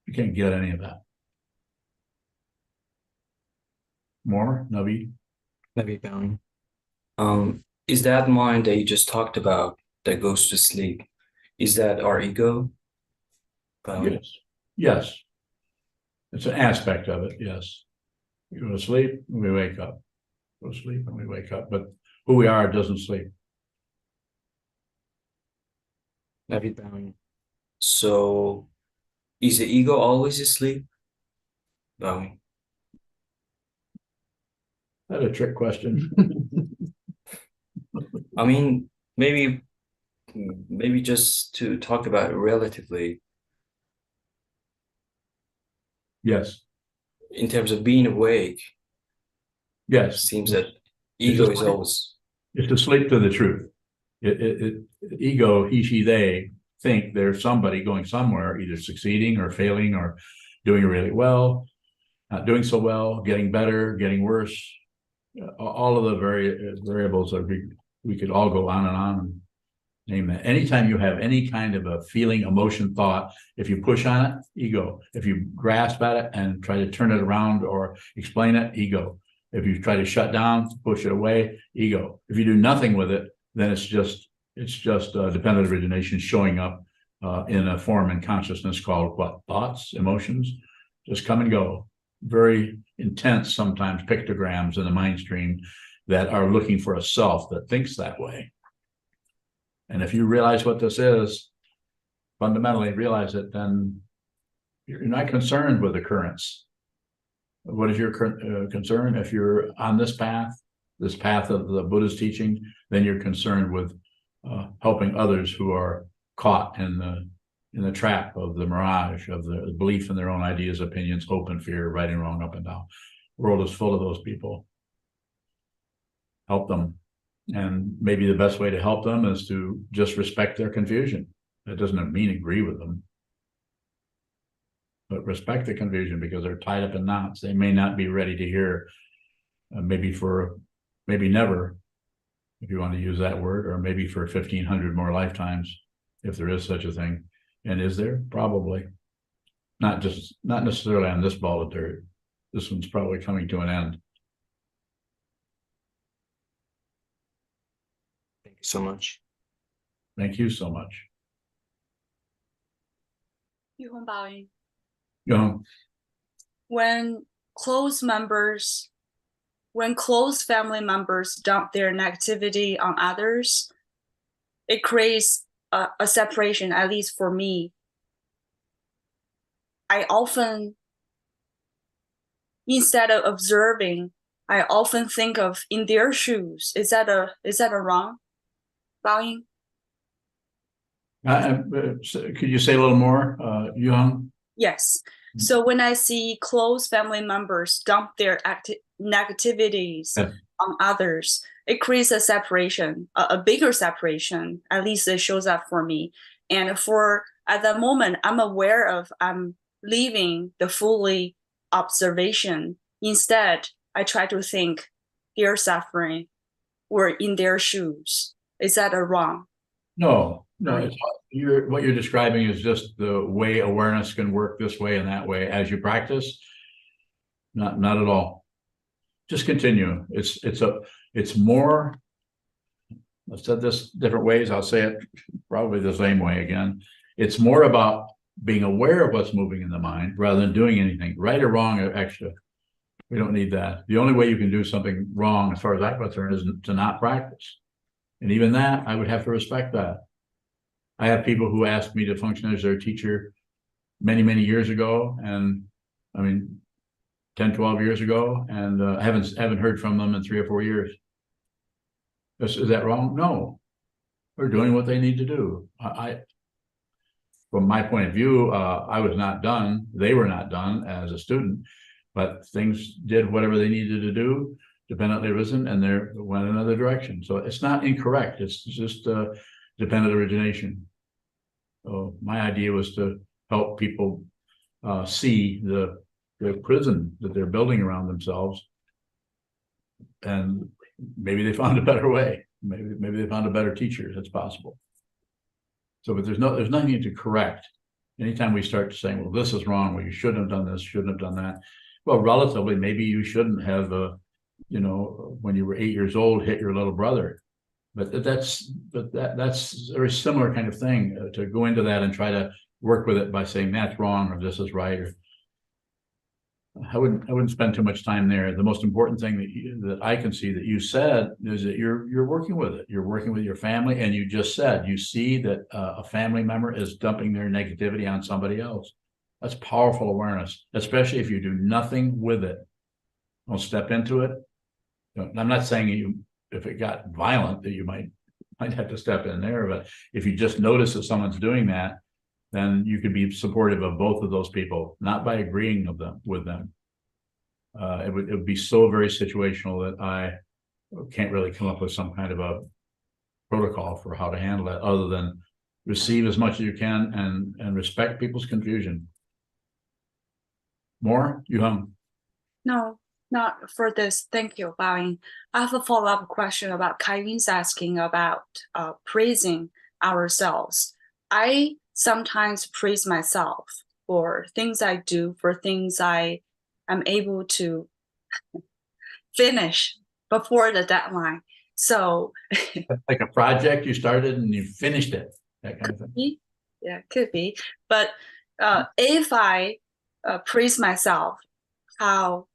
You can't get any of that. More, Navi? Navi Bowing. Is that mind that you just talked about that goes to sleep, is that our ego? Yes. Yes. It's an aspect of it, yes. We go to sleep and we wake up. Go to sleep and we wake up. But who we are doesn't sleep. Navi Bowing. So is the ego always asleep? Bowing. That's a trick question. I mean, maybe just to talk about it relatively. Yes. In terms of being awake. Yes. It seems that ego is always. It's asleep to the truth. Ego, he, she, they think there's somebody going somewhere, either succeeding or failing or doing really well, not doing so well, getting better, getting worse. All of the variables are we could all go on and name that. Anytime you have any kind of a feeling, emotion, thought, if you push on it, ego. If you grasp at it and try to turn it around or explain it, ego. If you try to shut down, push it away, ego. If you do nothing with it, then it's just dependent origination showing up in a form in consciousness called what? Thoughts, emotions, just come and go. Very intense, sometimes pictograms in the mind stream that are looking for a self that thinks that way. And if you realize what this is, fundamentally realize it, then you're not concerned with the currents. What is your concern? If you're on this path of the Buddha's teaching, then you're concerned with helping others who are caught in the trap of the mirage of the belief in their own ideas, opinions, hope, and fear, right and wrong, up and down. The world is full of those people. Help them. And maybe the best way to help them is to just respect their confusion. That doesn't mean agree with them, but respect the confusion, because they're tied up in knots. They may not be ready to hear, maybe never, if you want to use that word, or maybe for 1,500 more lifetimes, if there is such a thing. And is there? Probably. Not necessarily on this ball of dirt. This one's probably coming to an end. Thank you so much. Thank you so much. Yuhong Baoying. Young. When close family members dump their negativity on others, it creates a separation, at least for me. I often, instead of observing, I often think of in their shoes. Is that a wrong, Baoying? Could you say a little more, Young? Yes. So when I see close family members dump their negativities on others, it creates a separation, a bigger separation. At least it shows up for me. And at that moment, I'm aware of I'm leaving the fully observation. Instead, I try to think they're suffering or in their shoes. Is that a wrong? No. What you're describing is just the way awareness can work this way and that way as you practice. Not at all. Just continue. It's more I've said this different ways. I'll say it probably the same way again. It's more about being aware of what's moving in the mind rather than doing anything, right or wrong or extra. We don't need that. The only way you can do something wrong, as far as I'm concerned, is to not practice. And even that, I would have to respect that. I have people who asked me to function as their teacher many, many years ago. And I mean, 10, 12 years ago, and haven't heard from them in 3 or 4 years. Is that wrong? No. They're doing what they need to do. From my point of view, I was not done. They were not done as a student, but things did whatever they needed to do, dependently arisen, and they went another direction. So it's not incorrect. It's just dependent origination. So my idea was to help people see the prison that they're building around themselves, and maybe they found a better way. Maybe they found a better teacher. That's possible. So, but there's nothing to correct. Anytime we start saying, well, this is wrong, well, you shouldn't have done this, shouldn't have done that. Well, relatively, maybe you shouldn't have, when you were 8 years old, hit your little brother. But that's a very similar kind of thing, to go into that and try to work with it by saying that's wrong or this is right. Or I wouldn't spend too much time there. The most important thing that I can see that you said is that you're working with it. You're working with your family, and you just said you see that a family member is dumping their negativity on somebody else. That's powerful awareness, especially if you do nothing with it. Don't step into it. I'm not saying if it got violent that you might have to step in there, but if you just notice that someone's doing that, then you could be supportive of both of those people, not by agreeing with them. It would be so very situational that I can't really come up with some kind of a protocol for how to handle that, other than receive as much as you can and respect people's confusion. More, Yuhang? No, not for this. Thank you, Bao. I have a follow-up question about Kai-Yun's asking about praising ourselves. I sometimes praise myself for things I do, for things I am able to finish before the deadline. So like a project you started and you finished it, that kind of thing. Yeah, could be. But if I praise myself, how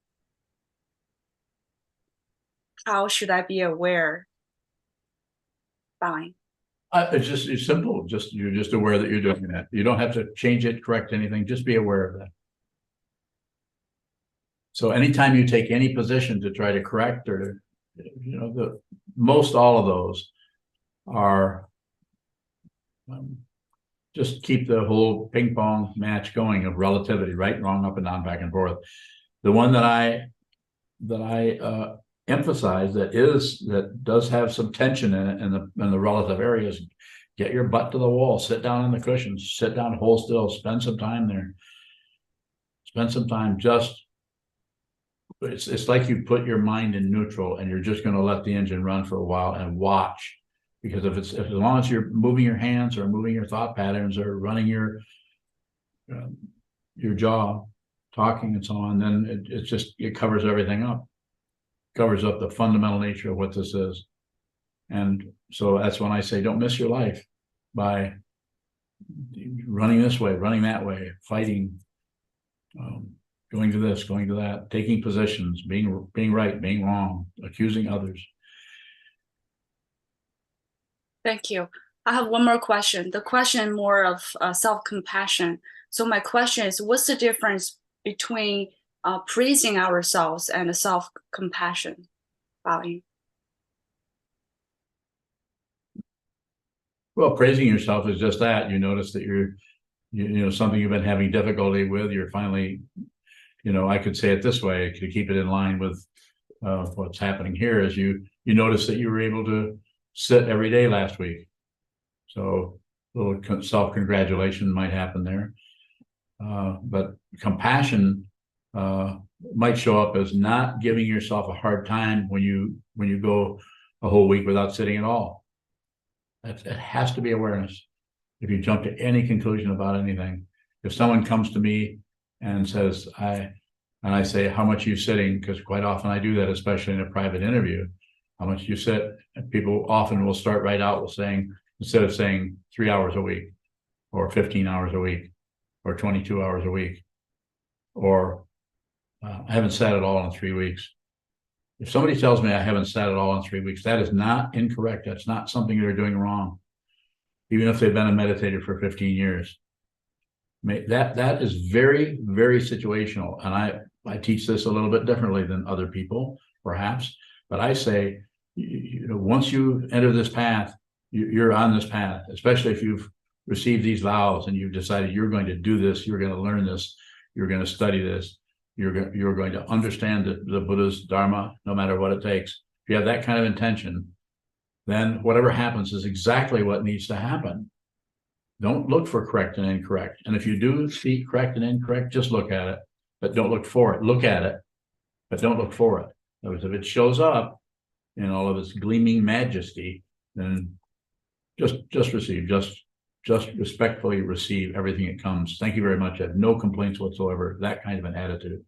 should I be aware? Fine. It's simple. You're just aware that you're doing that. You don't have to change it, correct anything. Just be aware of that. So anytime you take any position to try to correct or, most all of those are just keep the whole ping pong match going of relativity, right, wrong, up and down, back and forth. The one that I emphasize that does have some tension in it in the relative areas. Get your butt to the wall, sit down on the cushions, sit down, hold still, spend some time there. Spend some time it's like you put your mind in neutral and you're just going to let the engine run for a while and watch. Because if as long as you're moving your hands or moving your thought patterns or running your jaw, talking and so on, then it covers everything up. Covers up the fundamental nature of what this is. And so that's when I say, don't miss your life by running this way, running that way, fighting, going to this, going to that, taking positions, being right, being wrong, accusing others. Thank you. I have one more question. The question more of self-compassion. So my question is, what's the difference between praising ourselves and self-compassion? Bao? Well, praising yourself is just that. You notice that you're something you've been having difficulty with. You're finally, I could say it this way to keep it in line with what's happening here is you notice that you were able to sit every day last week. So a little self-congratulation might happen there. But compassion might show up as not giving yourself a hard time when you go a whole week without sitting at all. It has to be awareness. If you jump to any conclusion about anything, if someone comes to me and says, I say, how much are you sitting? Because quite often I do that, especially in a private interview. how much you sit. And people often will start right out with saying, instead of saying 3 hours a week, or 15 hours a week, or 22 hours a week, or I haven't sat at all in 3 weeks. If somebody tells me I haven't sat at all in 3 weeks, that is not incorrect. That's not something they're doing wrong. Even if they've been a meditator for 15 years. That is very, very situational. And I teach this a little bit differently than other people, perhaps. But I say, you know, once you enter this path, you're on this path, especially if you've received these vows and you've decided you're going to do this, you're going to learn this, you're going to study this, you're going to understand the Buddha's Dharma, no matter what it takes. If you have that kind of intention, then whatever happens is exactly what needs to happen. Don't look for correct and incorrect. And if you do see correct and incorrect, just look at it, but don't look for it. Look at it, but don't look for it. In other words, if it shows up in all of its gleaming majesty, then just receive, just respectfully receive everything that comes. Thank you very much. I have no complaints whatsoever. That kind of an attitude,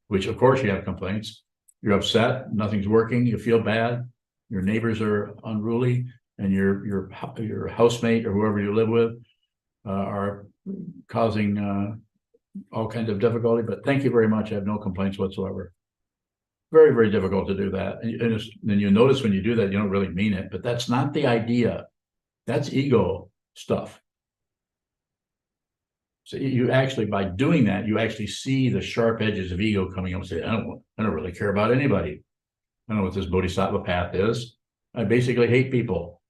which of course you have complaints. You're upset, nothing's working, you feel bad, your neighbors are unruly, and your housemate or whoever you live with are causing all kinds of difficulty. But thank you very much. I have no complaints whatsoever. Very, very difficult to do that. And then you notice when you do that, you don't really mean it, but that's not the idea. That's ego stuff. So you actually, by doing that, you actually see the sharp edges of ego coming up and say, I don't really care about anybody. I don't know what this bodhisattva path is. I basically hate people.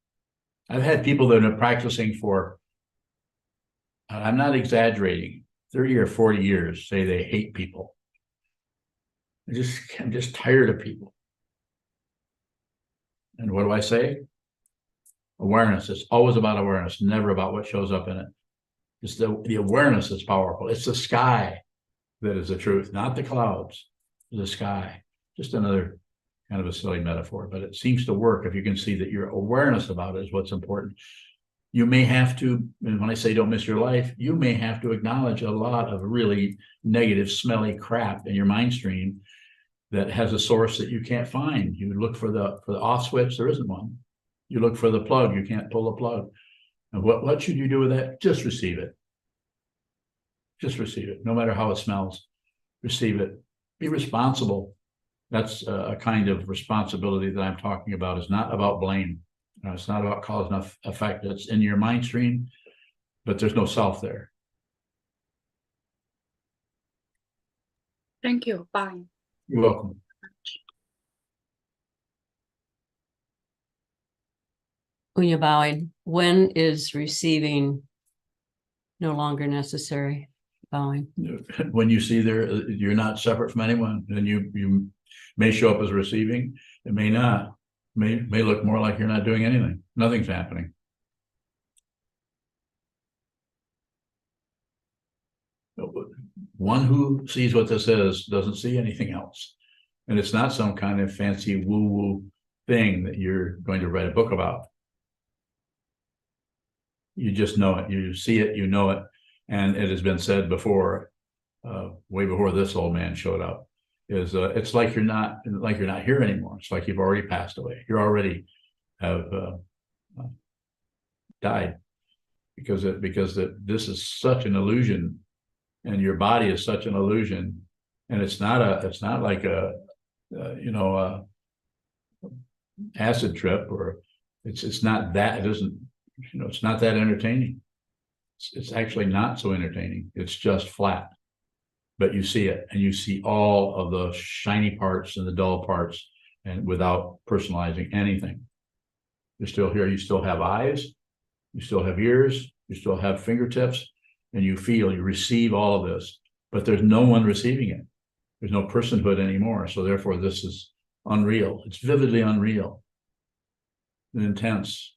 I've had people that have been practicing for, I'm not exaggerating, 30 or 40 years say they hate people. I'm just tired of people. And what do I say? Awareness. It's always about awareness, never about what shows up in it. It's the awareness that's powerful. It's the sky that is the truth, not the clouds. The sky. Just another kind of a silly metaphor, but it seems to work if you can see that your awareness about it is what's important. You may have to, and when I say don't miss your life, you may have to acknowledge a lot of really negative, smelly crap in your mind stream that has a source that you can't find. You look for the off switch, there isn't one. You look for the plug, you can't pull the plug. And what should you do with that? Just receive it. Just receive it, no matter how it smells. Receive it. Be responsible. That's a kind of responsibility that I'm talking about. It's not about blame. It's not about cause and effect. It's in your mind stream, but there's no self there. Thank you. Bye. You're welcome. When you're bowing, when is receiving no longer necessary? Bowing. When you see you're not separate from anyone, then you may show up as receiving. It may not. May look more like you're not doing anything. Nothing's happening. One who sees what this is doesn't see anything else. And it's not some kind of fancy woo-woo thing that you're going to write a book about. You just know it. You see it, you know it. And it has been said before, way before this old man showed up, is it's like you're not here anymore. It's like you've already passed away. You already have died because this is such an illusion, and your body is such an illusion, and it's not like a acid trip, or it's not that. It isn't, it's not that entertaining. It's actually not so entertaining. It's just flat. But you see it, and you see all of the shiny parts and the dull parts, and without personalizing anything. You're still here. You still have eyes. You still have ears. You still have fingertips, and you receive all of this. But there's no one receiving it. There's no personhood anymore. So therefore, this is unreal. It's vividly unreal and intense.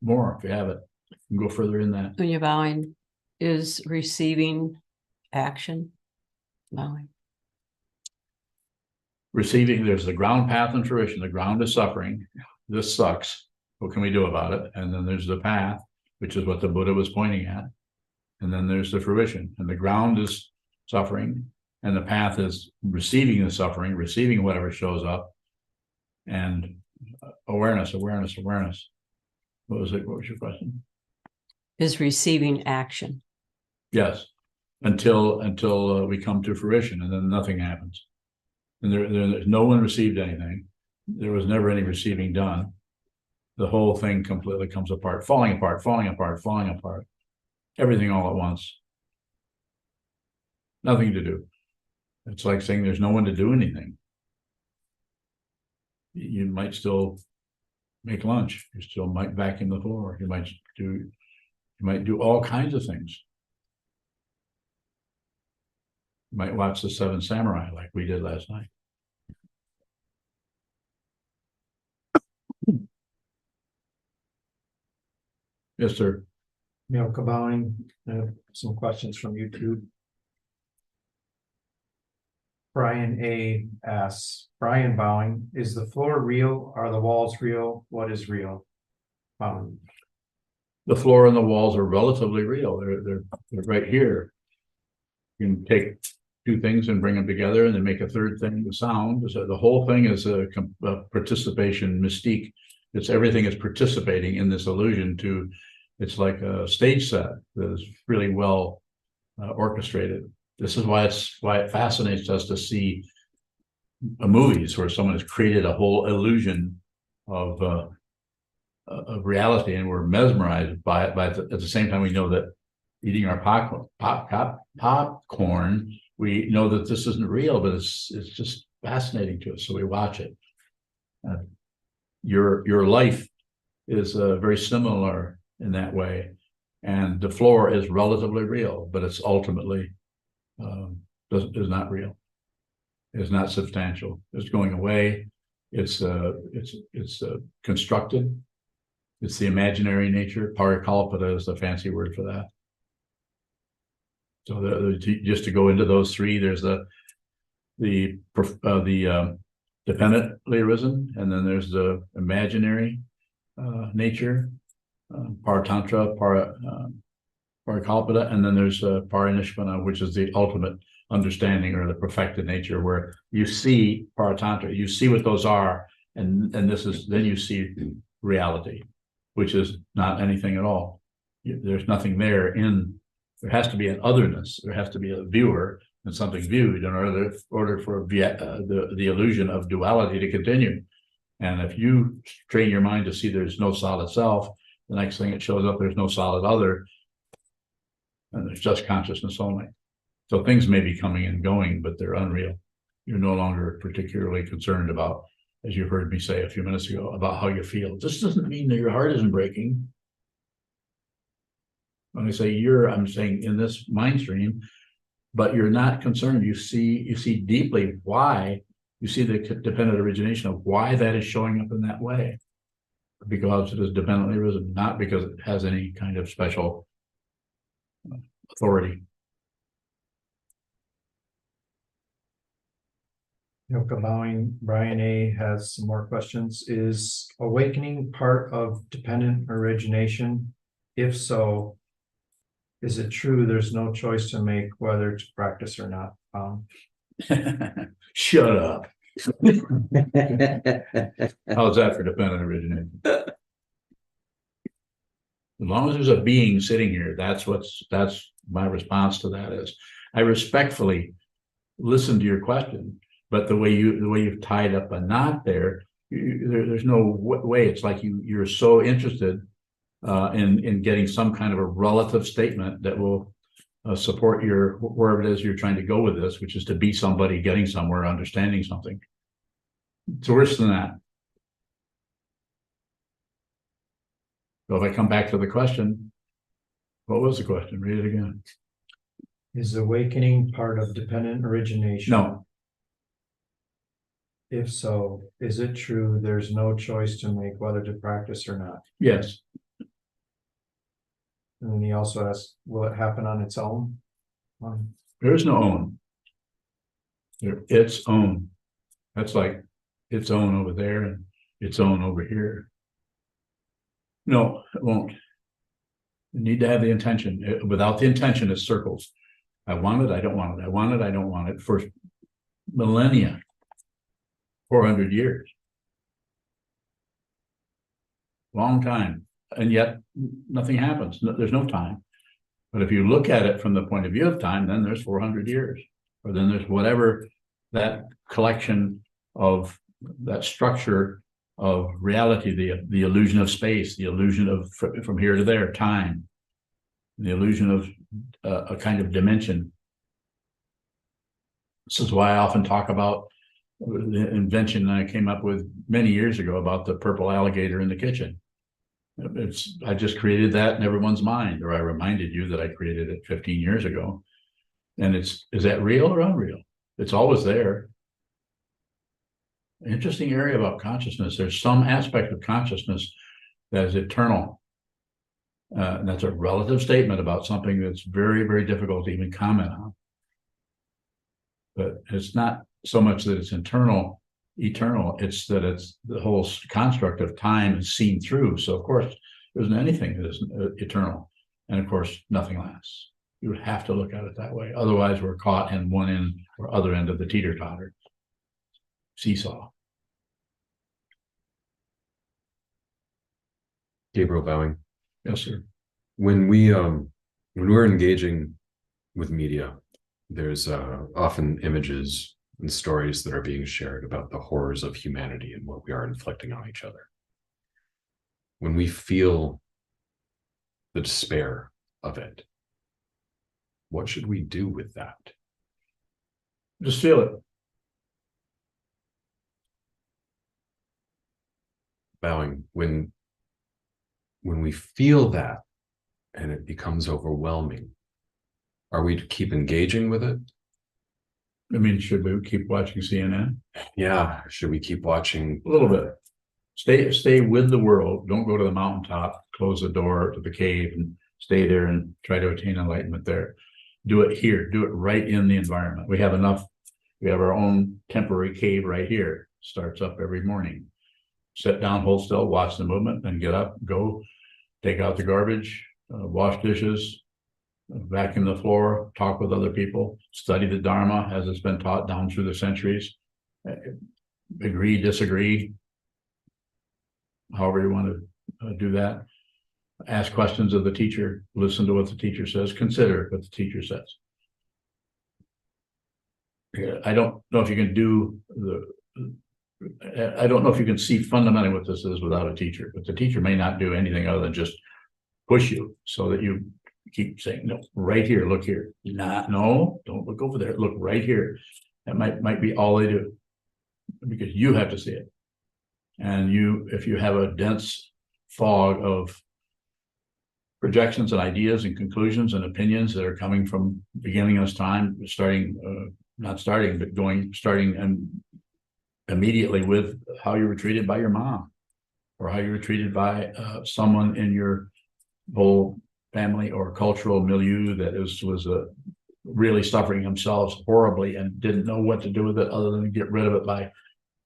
More if you have it. You can go further in that. When you're bowing, is receiving action? Bowing. Receiving, there's the ground, path, and fruition. The ground is suffering. This sucks. What can we do about it? And then there's the path, which is what the Buddha was pointing at. And then there's the fruition. And the ground is suffering. And the path is receiving the suffering, receiving whatever shows up, and awareness. What was it? What was your question? Is receiving action. Yes, until we come to fruition, and then nothing happens. And there's no one received anything. There was never any receiving done. The whole thing completely comes apart, falling apart. Everything all at once. Nothing to do. It's like saying there's no one to do anything. You might still make lunch. You still might vacuum the floor. You might do all kinds of things. You might watch The Seven Samurai like we did last night. Yes, sir. Neil Cabowing, some questions from YouTube. Brian A asks, Brian Bowing, is the floor real? Are the walls real? What is real? The floor and the walls are relatively real. They're right here. You can take two things and bring them together and then make a third thing, the sound. So the whole thing is a participation mystique. It's everything is participating in this illusion to, it's like a stage set that is really well orchestrated. This is why it fascinates us to see movies where someone has created a whole illusion of reality, and we're mesmerized by it. But at the same time, we know that eating our popcorn, we know that this isn't real, but it's just fascinating to us, so we watch it. Your life is very similar in that way, and the floor is relatively real, but it's ultimately is not real. It's not substantial. It's going away. It's constructed. It's the imaginary nature. Parikalpita is the fancy word for that. So just to go into those three, there's the dependently arisen, and then there's the imaginary nature, paratantra, parikalpita, and then there's parinishvana, which is the ultimate understanding or the perfected nature, where you see paratantra, you see what those are, and this is, then you see reality, which is not anything at all. There's nothing there. There has to be an otherness. There has to be a viewer and something viewed in order for the illusion of duality to continue. And if you train your mind to see there's no solid self, the next thing it shows up, there's no solid other, and there's just consciousness only. So things may be coming and going, but they're unreal. You're no longer particularly concerned about, as you heard me say a few minutes ago, about how you feel. This doesn't mean that your heart isn't breaking. When I say I'm saying in this mind stream, but you're not concerned. You see deeply why, you see the dependent origination of why that is showing up in that way. Because it is dependently risen, not because it has any kind of special authority. Yoka Bowing, Brian A has some more questions. Is awakening part of dependent origination? If so, is it true there's no choice to make whether to practice or not? Shut up. How's that for dependent origination? As long as there's a being sitting here, that's my response to that is, I respectfully listen to your question, but the way you've tied up a knot there's no way. It's like you're so interested in getting some kind of a relative statement that will support wherever it is you're trying to go with this, which is to be somebody, getting somewhere, understanding something. It's worse than that. So if I come back to the question, what was the question? Read it again. Is awakening part of dependent origination? No. If so, is it true there's no choice to make whether to practice or not? Yes. And then he also asks, will it happen on its own? There is no own. Its own. That's like its own over there and its own over here. No, it won't. You need to have the intention. Without the intention, it circles. I want it, I don't want it. I want it, I don't want it for millennia, 400 years. Long time. And yet nothing happens. There's no time. But if you look at it from the point of view of time, then there's 400 years, or then there's whatever that collection of that structure of reality, the illusion of space, the illusion of from here to there, time, the illusion of a kind of dimension. This is why I often talk about the invention I came up with many years ago about the purple alligator in the kitchen. I just created that in everyone's mind, or I reminded you that I created it 15 years ago. And is that real or unreal? It's always there. Interesting area about consciousness. There's some aspect of consciousness that is eternal. And that's a relative statement about something that's very, very difficult to even comment on. But it's not so much that it's eternal, it's that it's the whole construct of time is seen through. So of course, there isn't anything that is eternal. And of course, nothing lasts. You would have to look at it that way. Otherwise, we're caught in one end or other end of the teeter-totter seesaw. Gabriel Bowing. Yes, sir. When we're engaging with media, there's often images and stories that are being shared about the horrors of humanity and what we are inflicting on each other. When we feel the despair of it, what should we do with that? Just feel it. Bowing, when we feel that and it becomes overwhelming, are we to keep engaging with it? I mean, should we keep watching CNN? Yeah. Should we keep watching? A little bit. Stay with the world. Don't go to the mountaintop, close the door to the cave and stay there and try to attain enlightenment there. Do it here. Do it right in the environment. We have enough. We have our own temporary cave right here. Starts up every morning. Sit down, hold still, watch the movement, then get up, go, take out the garbage, wash dishes, vacuum the floor, talk with other people, study the Dharma as it's been taught down through the centuries, agree, disagree, however you want to do that. Ask questions of the teacher, listen to what the teacher says, consider what the teacher says. I don't know if you can do I don't know if you can see fundamentally what this is without a teacher, but the teacher may not do anything other than just push you so that you keep saying, no, right here, look here. No, don't look over there. Look right here. That might be all they do, because you have to see it. And if you have a dense fog of projections and ideas and conclusions and opinions that are coming from beginning of this time, starting and immediately with how you were treated by your mom, or how you were treated by someone in your whole family or cultural milieu that was really suffering themselves horribly and didn't know what to do with it other than get rid of it by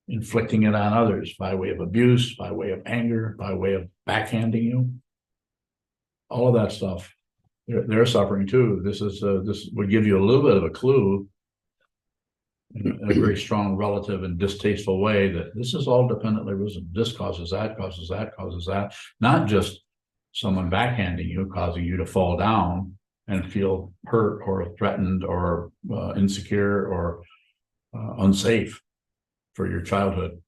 inflicting it on others by way of abuse, by way of anger, by way of backhanding you. All of that stuff, they're suffering too. This would give you a little bit of a clue in a very strong relative and distasteful way that this is all dependently risen. This causes that, causes that, causes that. Not just someone backhanding you, causing you to fall down and feel hurt or threatened or insecure or unsafe for your childhood.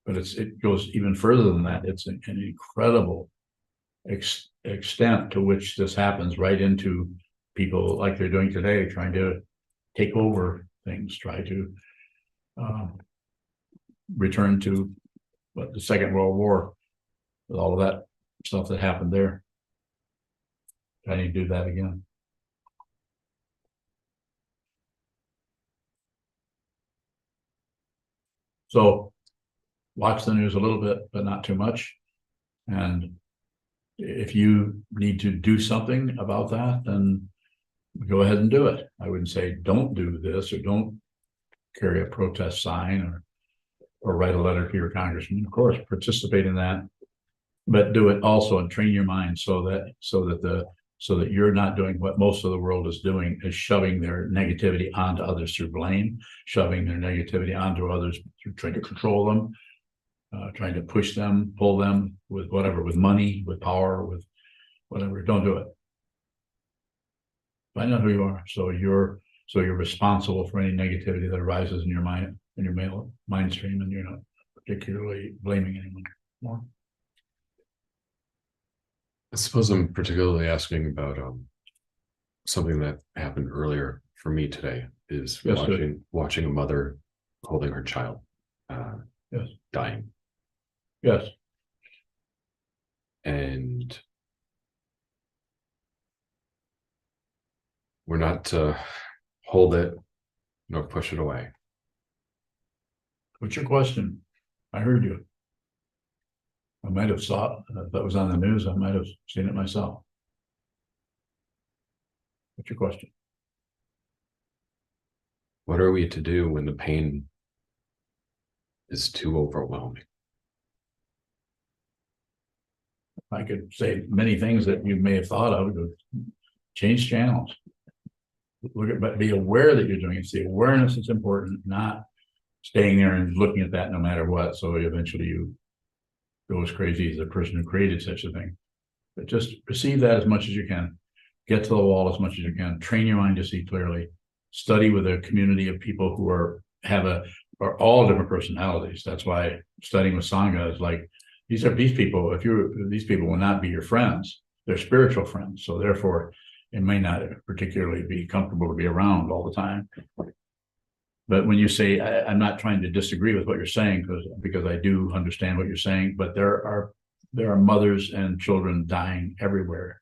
But it goes even further than that. It's an incredible extent to which this happens right into people like they're doing today, trying to take over things, try to return to the Second World War with all of that stuff that happened there. Trying to do that again. So watch the news a little bit, but not too much. And if you need to do something about that, then go ahead and do it. I wouldn't say don't do this or don't carry a protest sign or write a letter to your congressman. Of course, participate in that, but do it also and train your mind so that the so that you're not doing what most of the world is doing, is shoving their negativity onto others through blame, shoving their negativity onto others through trying to control them, trying to push them, pull them with whatever, with money, with power, with whatever. Don't do it. Find out who you are. So you're responsible for any negativity that arises in your mind, in your mind stream, and you're not particularly blaming anyone more. I suppose I'm particularly asking about something that happened earlier for me today is Yes, watching a mother holding her child Yes. dying. Yes. And we're not to hold it nor push it away. What's your question? I heard you. I might have saw it. If that was on the news, I might have seen it myself. What's your question? What are we to do when the pain is too overwhelming? I could say many things that you may have thought of. Change channels. Look at, but be aware that you're doing it. It's the awareness that's important, not staying there and looking at that no matter what. So eventually you go as crazy as the person who created such a thing. But just receive that as much as you can. Get to the wall as much as you can. Train your mind to see clearly. Study with a community of people who are all different personalities. That's why studying with Sangha is like, these people, these people will not be your friends. They're spiritual friends. So therefore, it may not particularly be comfortable to be around all the time. But when you say, I'm not trying to disagree with what you're saying, because I do understand what you're saying, but there are mothers and children dying everywhere.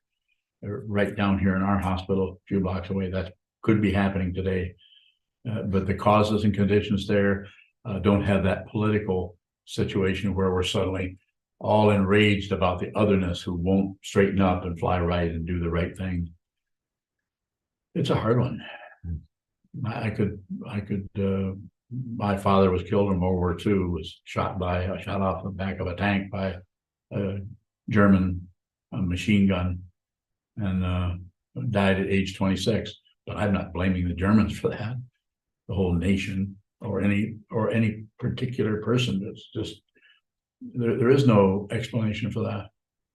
They're right down here in our hospital, a few blocks away. That could be happening today. But the causes and conditions there don't have that political situation where we're suddenly all enraged about the otherness who won't straighten up and fly right and do the right thing. It's a hard one. My father was killed in World War II, was shot off the back of a tank by a German machine gun, and died at age 26. But I'm not blaming the Germans for that, the whole nation, or any particular person. It's just, there is no explanation for that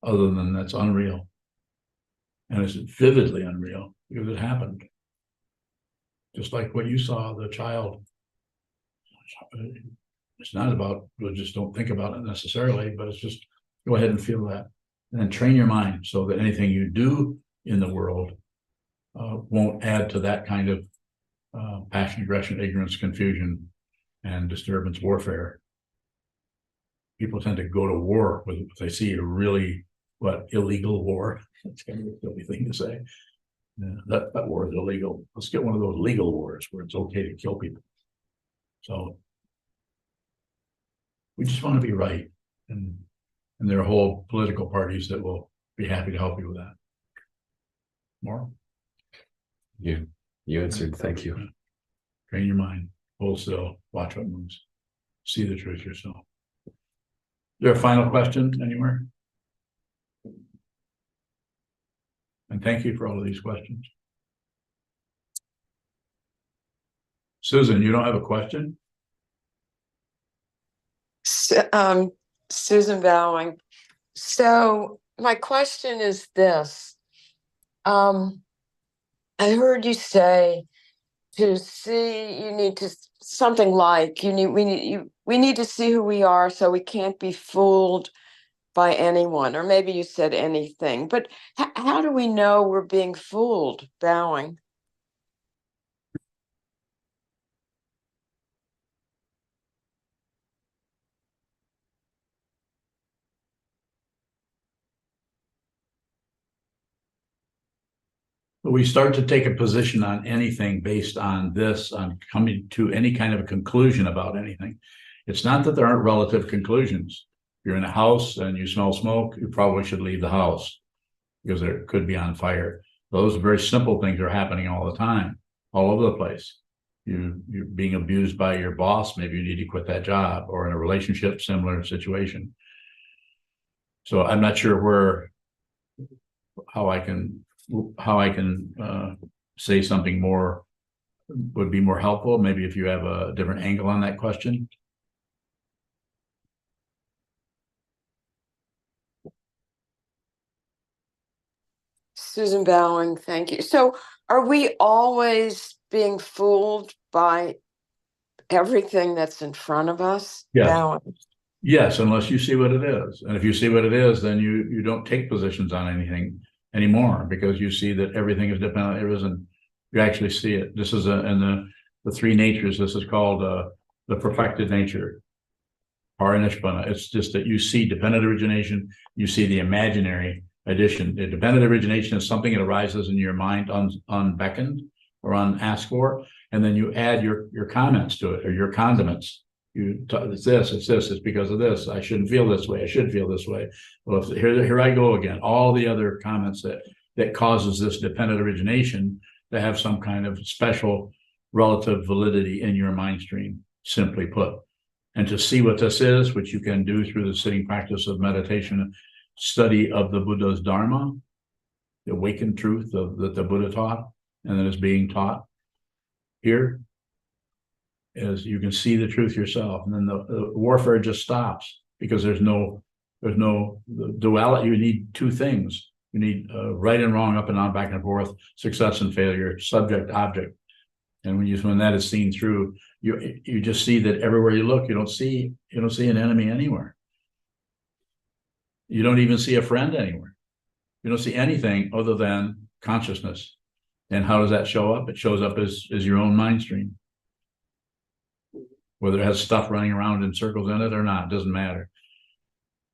other than that's unreal. And it's vividly unreal because it happened. Just like what you saw, the child. It's not about, just don't think about it necessarily, but it's just go ahead and feel that. And then train your mind so that anything you do in the world won't add to that kind of passion, aggression, ignorance, confusion, and disturbance, warfare. People tend to go to war if they see a really, illegal war. That's kind of a silly thing to say. Yeah, that war is illegal. Let's get one of those legal wars where it's okay to kill people. So we just want to be right. And there are whole political parties that will be happy to help you with that. More? You answered. Thank you. Train your mind. Hold still. Watch what moves. See the truth yourself. Is there a final question anywhere? And thank you for all of these questions. Susan, you don't have a question? Susan Bowing. So my question is this. I heard you say to see, you need to, something like, we need to see who we are so we can't be fooled by anyone, or maybe you said anything, but how do we know we're being fooled, Bowing? We start to take a position on anything based on this, on coming to any kind of a conclusion about anything. It's not that there aren't relative conclusions. If you're in a house and you smell smoke, you probably should leave the house because it could be on fire. Those very simple things are happening all the time, all over the place. You're being abused by your boss, maybe you need to quit that job, or in a relationship, similar situation. So I'm not sure how I can how I can say something more would be more helpful. Maybe if you have a different angle on that question. Susan Bowing, thank you. So are we always being fooled by everything that's in front of us? Yes. Bowing. Yes, unless you see what it is. And if you see what it is, then you don't take positions on anything anymore, because you see that everything is dependent. It isn't, you actually see it. This is in the three natures. This is called the perfected nature. It's just that you see dependent origination, you see the imaginary addition. The dependent origination is something that arises in your mind unbeckoned or unasked for, and then you add your comments to it, or your condiments. It's this, it's because of this. I shouldn't feel this way. I should feel this way. Well, here I go again. All the other comments that causes this dependent origination to have some kind of special relative validity in your mind stream, simply put. And to see what this is, which you can do through the sitting practice of meditation, study of the Buddha's Dharma, the awakened truth that the Buddha taught and that is being taught here, is you can see the truth yourself. And then the warfare just stops, because there's no duality. You need two things. You need right and wrong, up and down, back and forth, success and failure, subject, object. And when that is seen through, you just see that everywhere you look, you don't see an enemy anywhere. You don't even see a friend anywhere. You don't see anything other than consciousness. And how does that show up? It shows up as your own mind stream. Whether it has stuff running around in circles in it or not, doesn't matter.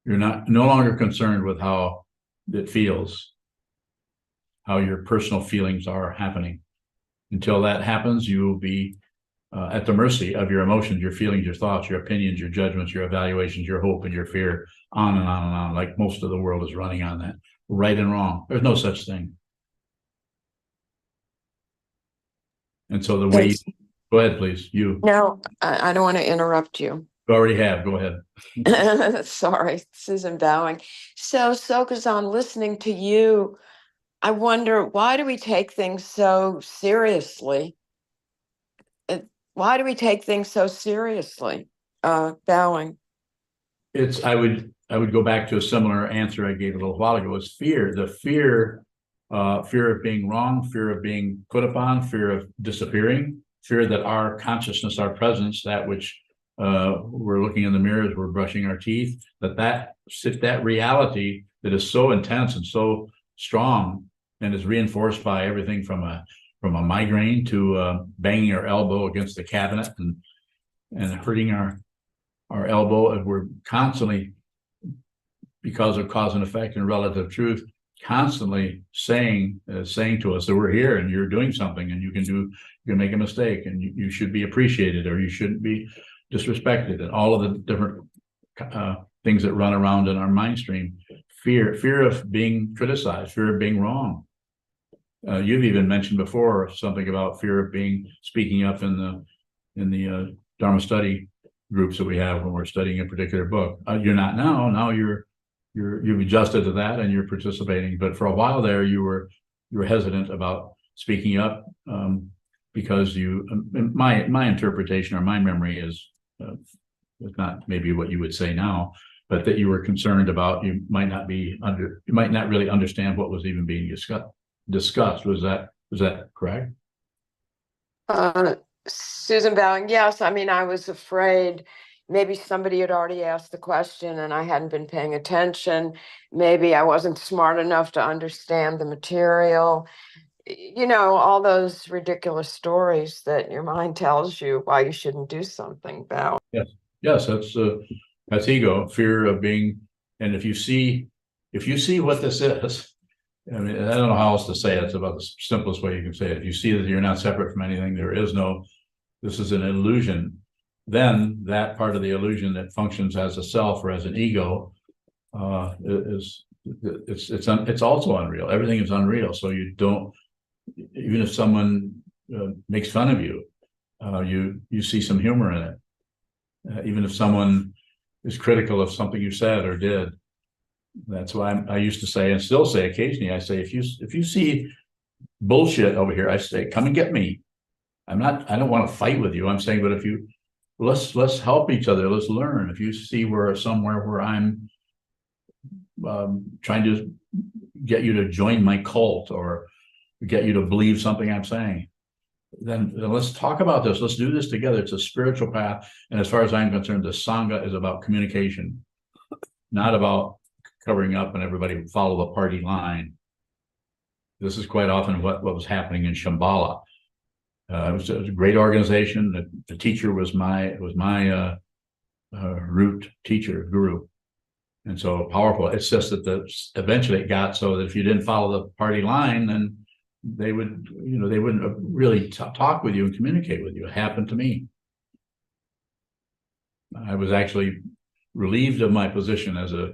You're no longer concerned with how it feels, how your personal feelings are happening. Until that happens, you will be at the mercy of your emotions, your feelings, your thoughts, your opinions, your judgments, your evaluations, your hope and your fear, on and on and on, like most of the world is running on that. Right and wrong. There's no such thing. And so the way, go ahead, please. No, I don't want to interrupt you. You already have, go ahead. Sorry, Susan Bowing. So Sokuzan, listening to you, I wonder, why do we take things so seriously? Why do we take things so seriously? Bowing. I would go back to a similar answer I gave a little while ago. Is fear. The fear of being wrong, fear of being put upon, fear of disappearing, fear that our consciousness, our presence, that which we're looking in the mirror as we're brushing our teeth, that reality that is so intense and so strong and is reinforced by everything from a migraine to banging our elbow against the cabinet and hurting our elbow. And we're constantly, because of cause and effect and relative truth, constantly saying to us that we're here and you're doing something and you can make a mistake and you should be appreciated or you shouldn't be disrespected, and all of the different things that run around in our mind stream. Fear of being criticized, fear of being wrong. You've even mentioned before something about fear of speaking up in the Dharma study groups that we have when we're studying a particular book. You're not now. Now you've adjusted to that and you're participating. But for a while there, you were hesitant about speaking up because my interpretation or my memory is not maybe what you would say now, but that you were concerned about you might not really understand what was even being discussed. Was that correct? Susan Bowing, yes. I mean, I was afraid maybe somebody had already asked the question and I hadn't been paying attention. Maybe I wasn't smart enough to understand the material. You know, all those ridiculous stories that your mind tells you why you shouldn't do something about. Yes, that's ego, fear of being. And if you see what this is, I mean, I don't know how else to say it. It's about the simplest way you can say it. If you see that you're not separate from anything, this is an illusion, then that part of the illusion that functions as a self or as an ego it's also unreal. Everything is unreal. So you don't, even if someone makes fun of you, you see some humor in it. Even if someone is critical of something you said or did, That's why I used to say, and still say occasionally, I say, if you see bullshit over here, I say, come and get me. I don't want to fight with you. I'm saying, but if you, let's help each other. Let's learn. If you see somewhere where I'm trying to get you to join my cult or get you to believe something I'm saying, then let's talk about this. Let's do this together. It's a spiritual path. And as far as I'm concerned, the Sangha is about communication, not about covering up and everybody follow the party line. This is quite often what was happening in Shambhala. It was a great organization. The teacher was my root teacher, guru. And so powerful. It's just that eventually it got so that if you didn't follow the party line, then they wouldn't really talk with you and communicate with you. It happened to me. I was actually relieved of my position as a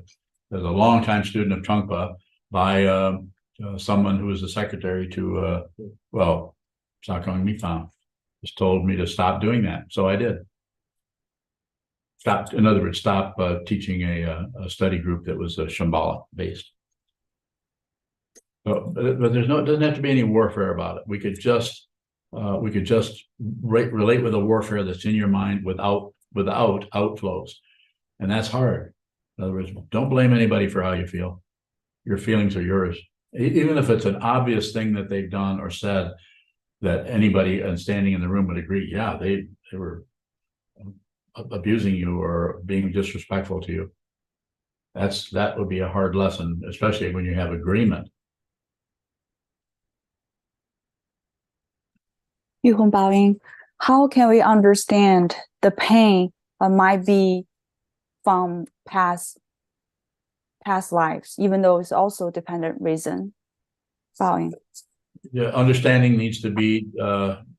longtime student of Trungpa by someone who was the secretary to Sakong Mifam, just told me to stop doing that. So I did. In other words, stop teaching a study group that was Shambhala based. But it doesn't have to be any warfare about it. We could just relate with the warfare that's in your mind without outflows, and that's hard. In other words, don't blame anybody for how you feel. Your feelings are yours, even if it's an obvious thing that they've done or said that anybody standing in the room would agree. Yeah, they were abusing you or being disrespectful to you. That would be a hard lesson, especially when you have agreement. Yuhong Baoying, how can we understand the pain might be from past lives, even though it's also dependent reason? Baoying. Yeah, understanding needs to be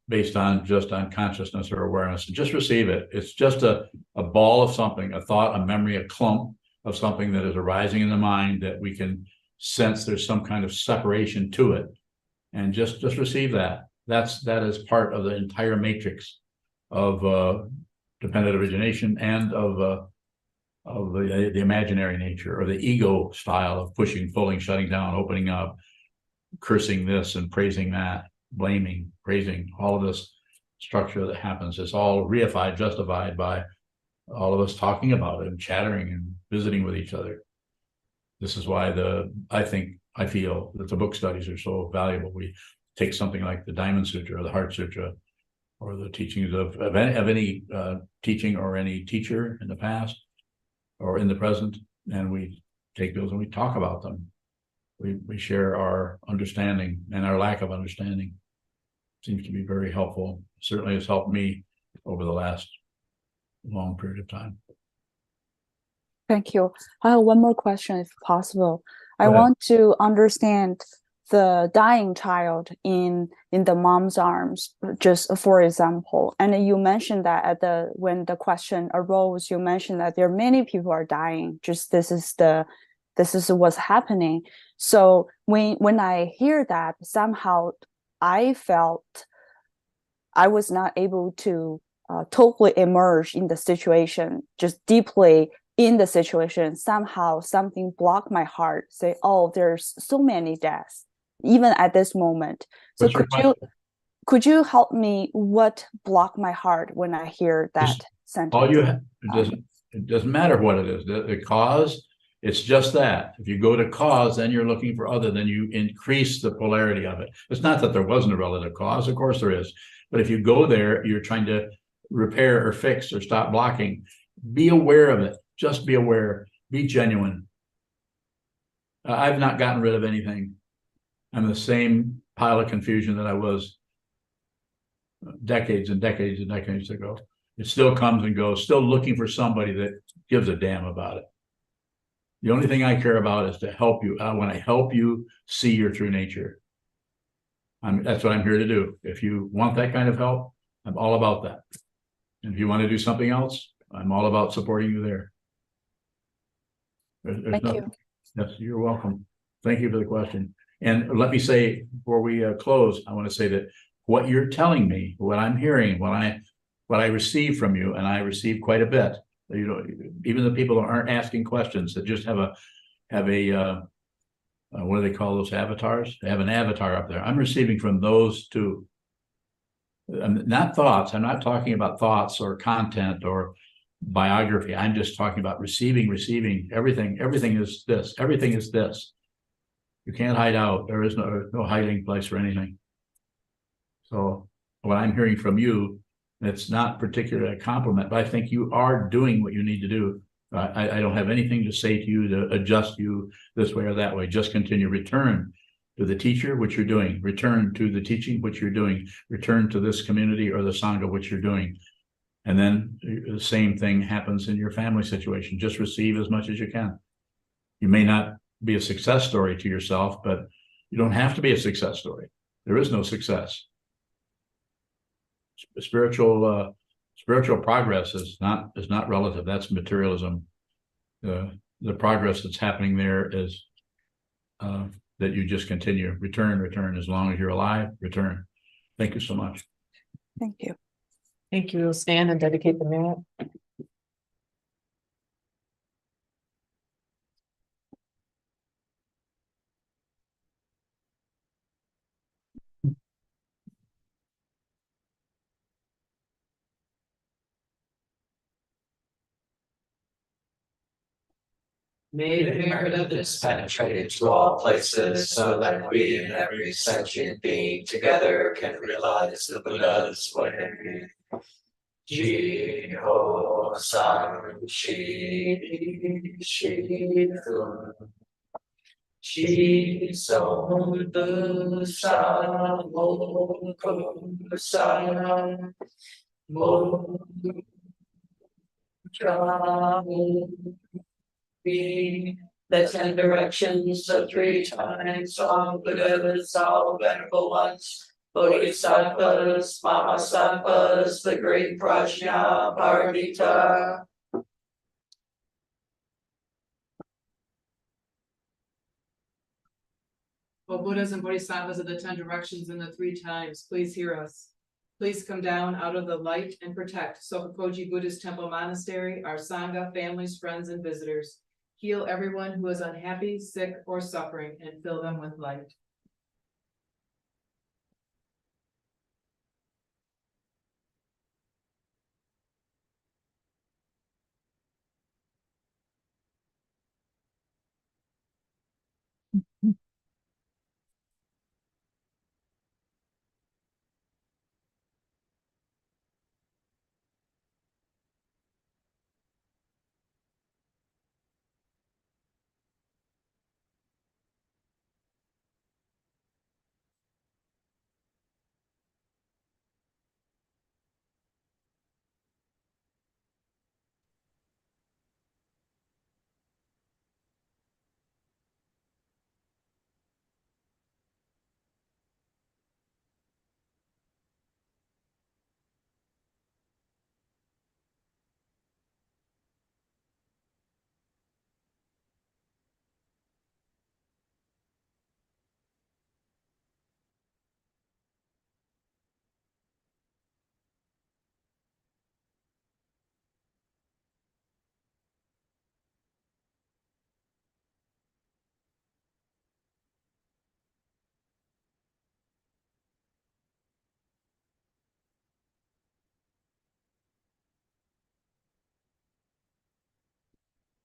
based on consciousness or awareness. Just receive it. It's just a ball of something, a thought, a memory, a clump of something that is arising in the mind that we can sense there's some kind of separation to it, and just receive that. That is part of the entire matrix of dependent origination and of the imaginary nature or the ego style of pushing, pulling, shutting down, opening up, cursing this and praising that, blaming, praising, all of this structure that happens. It's all reified, justified by all of us talking about it and chattering and visiting with each other. This is why I feel that the book studies are so valuable. We take something like the Diamond Sutra or the Heart Sutra or the teachings of any teaching or any teacher in the past or in the present, and we take those and we talk about them. We share our understanding and our lack of understanding. Seems to be very helpful. Certainly has helped me over the last long period of time. Thank you. I have one more question, if possible. I want to understand the dying child in the mom's arms, just for example. And you mentioned that when the question arose, you mentioned that there are many people are dying. Just this is what's happening. So when I hear that, somehow I felt I was not able to totally immerse in the situation, just deeply in the situation. Somehow something blocked my heart, say, oh, there's so many deaths, even at this moment. So could you help me what blocked my heart when I hear that sentence? It doesn't matter what it is. The cause, it's just that. If you go to cause, then you're looking for other, then you increase the polarity of it. It's not that there wasn't a relative cause, of course there is. But if you go there, you're trying to repair or fix or stop blocking. Be aware of it. Just be aware. Be genuine. I've not gotten rid of anything. I'm the same pile of confusion that I was decades and decades and decades ago. It still comes and goes, still looking for somebody that gives a damn about it. The only thing I care about is to help you. I want to help you see your true nature. That's what I'm here to do. If you want that kind of help, I'm all about that. And if you want to do something else, I'm all about supporting you there. Thank you. Yes, you're welcome. Thank you for the question. And let me say, before we close, I want to say that what you're telling me, what I'm hearing, what I receive from you, and I receive quite a bit, even the people that aren't asking questions, that just have a have a what do they call those avatars? They have an avatar up there. I'm receiving from those two. Not thoughts. I'm not talking about thoughts or content or biography. I'm just talking about receiving everything. Everything is this. Everything is this. You can't hide out. There is no hiding place for anything. So what I'm hearing from you, it's not particularly a compliment, but I think you are doing what you need to do. I don't have anything to say to you to adjust you this way or that way. Just continue. Return to the teacher, which you're doing. Return to the teaching, which you're doing. Return to this community or the Sangha, which you're doing. And then the same thing happens in your family situation. Just receive as much as you can. You may not be a success story to yourself, but you don't have to be a success story. There is no success. Spiritual progress is not relative. That's materialism. The progress that's happening there is that you just continue. Return as long as you're alive. Return. Thank you so much. Thank you. Thank you. We'll stand and dedicate the minute. May the merit of this penetrate into all places, so that we in every sentient being together can realize the Buddha's way. Ji ho san shi shi fu. Shi so du sa mo ku sa mo cha mo. The 10 directions, the 3 times, all Buddhas, all venerable ones, Bodhisattvas, Mahasattvas, the great Prajna, Paramita. O Buddhas and Bodhisattvas of the 10 directions and the 3 times, please hear us. Please come down out of the light and protect Sokokoji Buddhist Temple Monastery, our Sangha, families, friends, and visitors. Heal everyone who is unhappy, sick, or suffering, and fill them with light.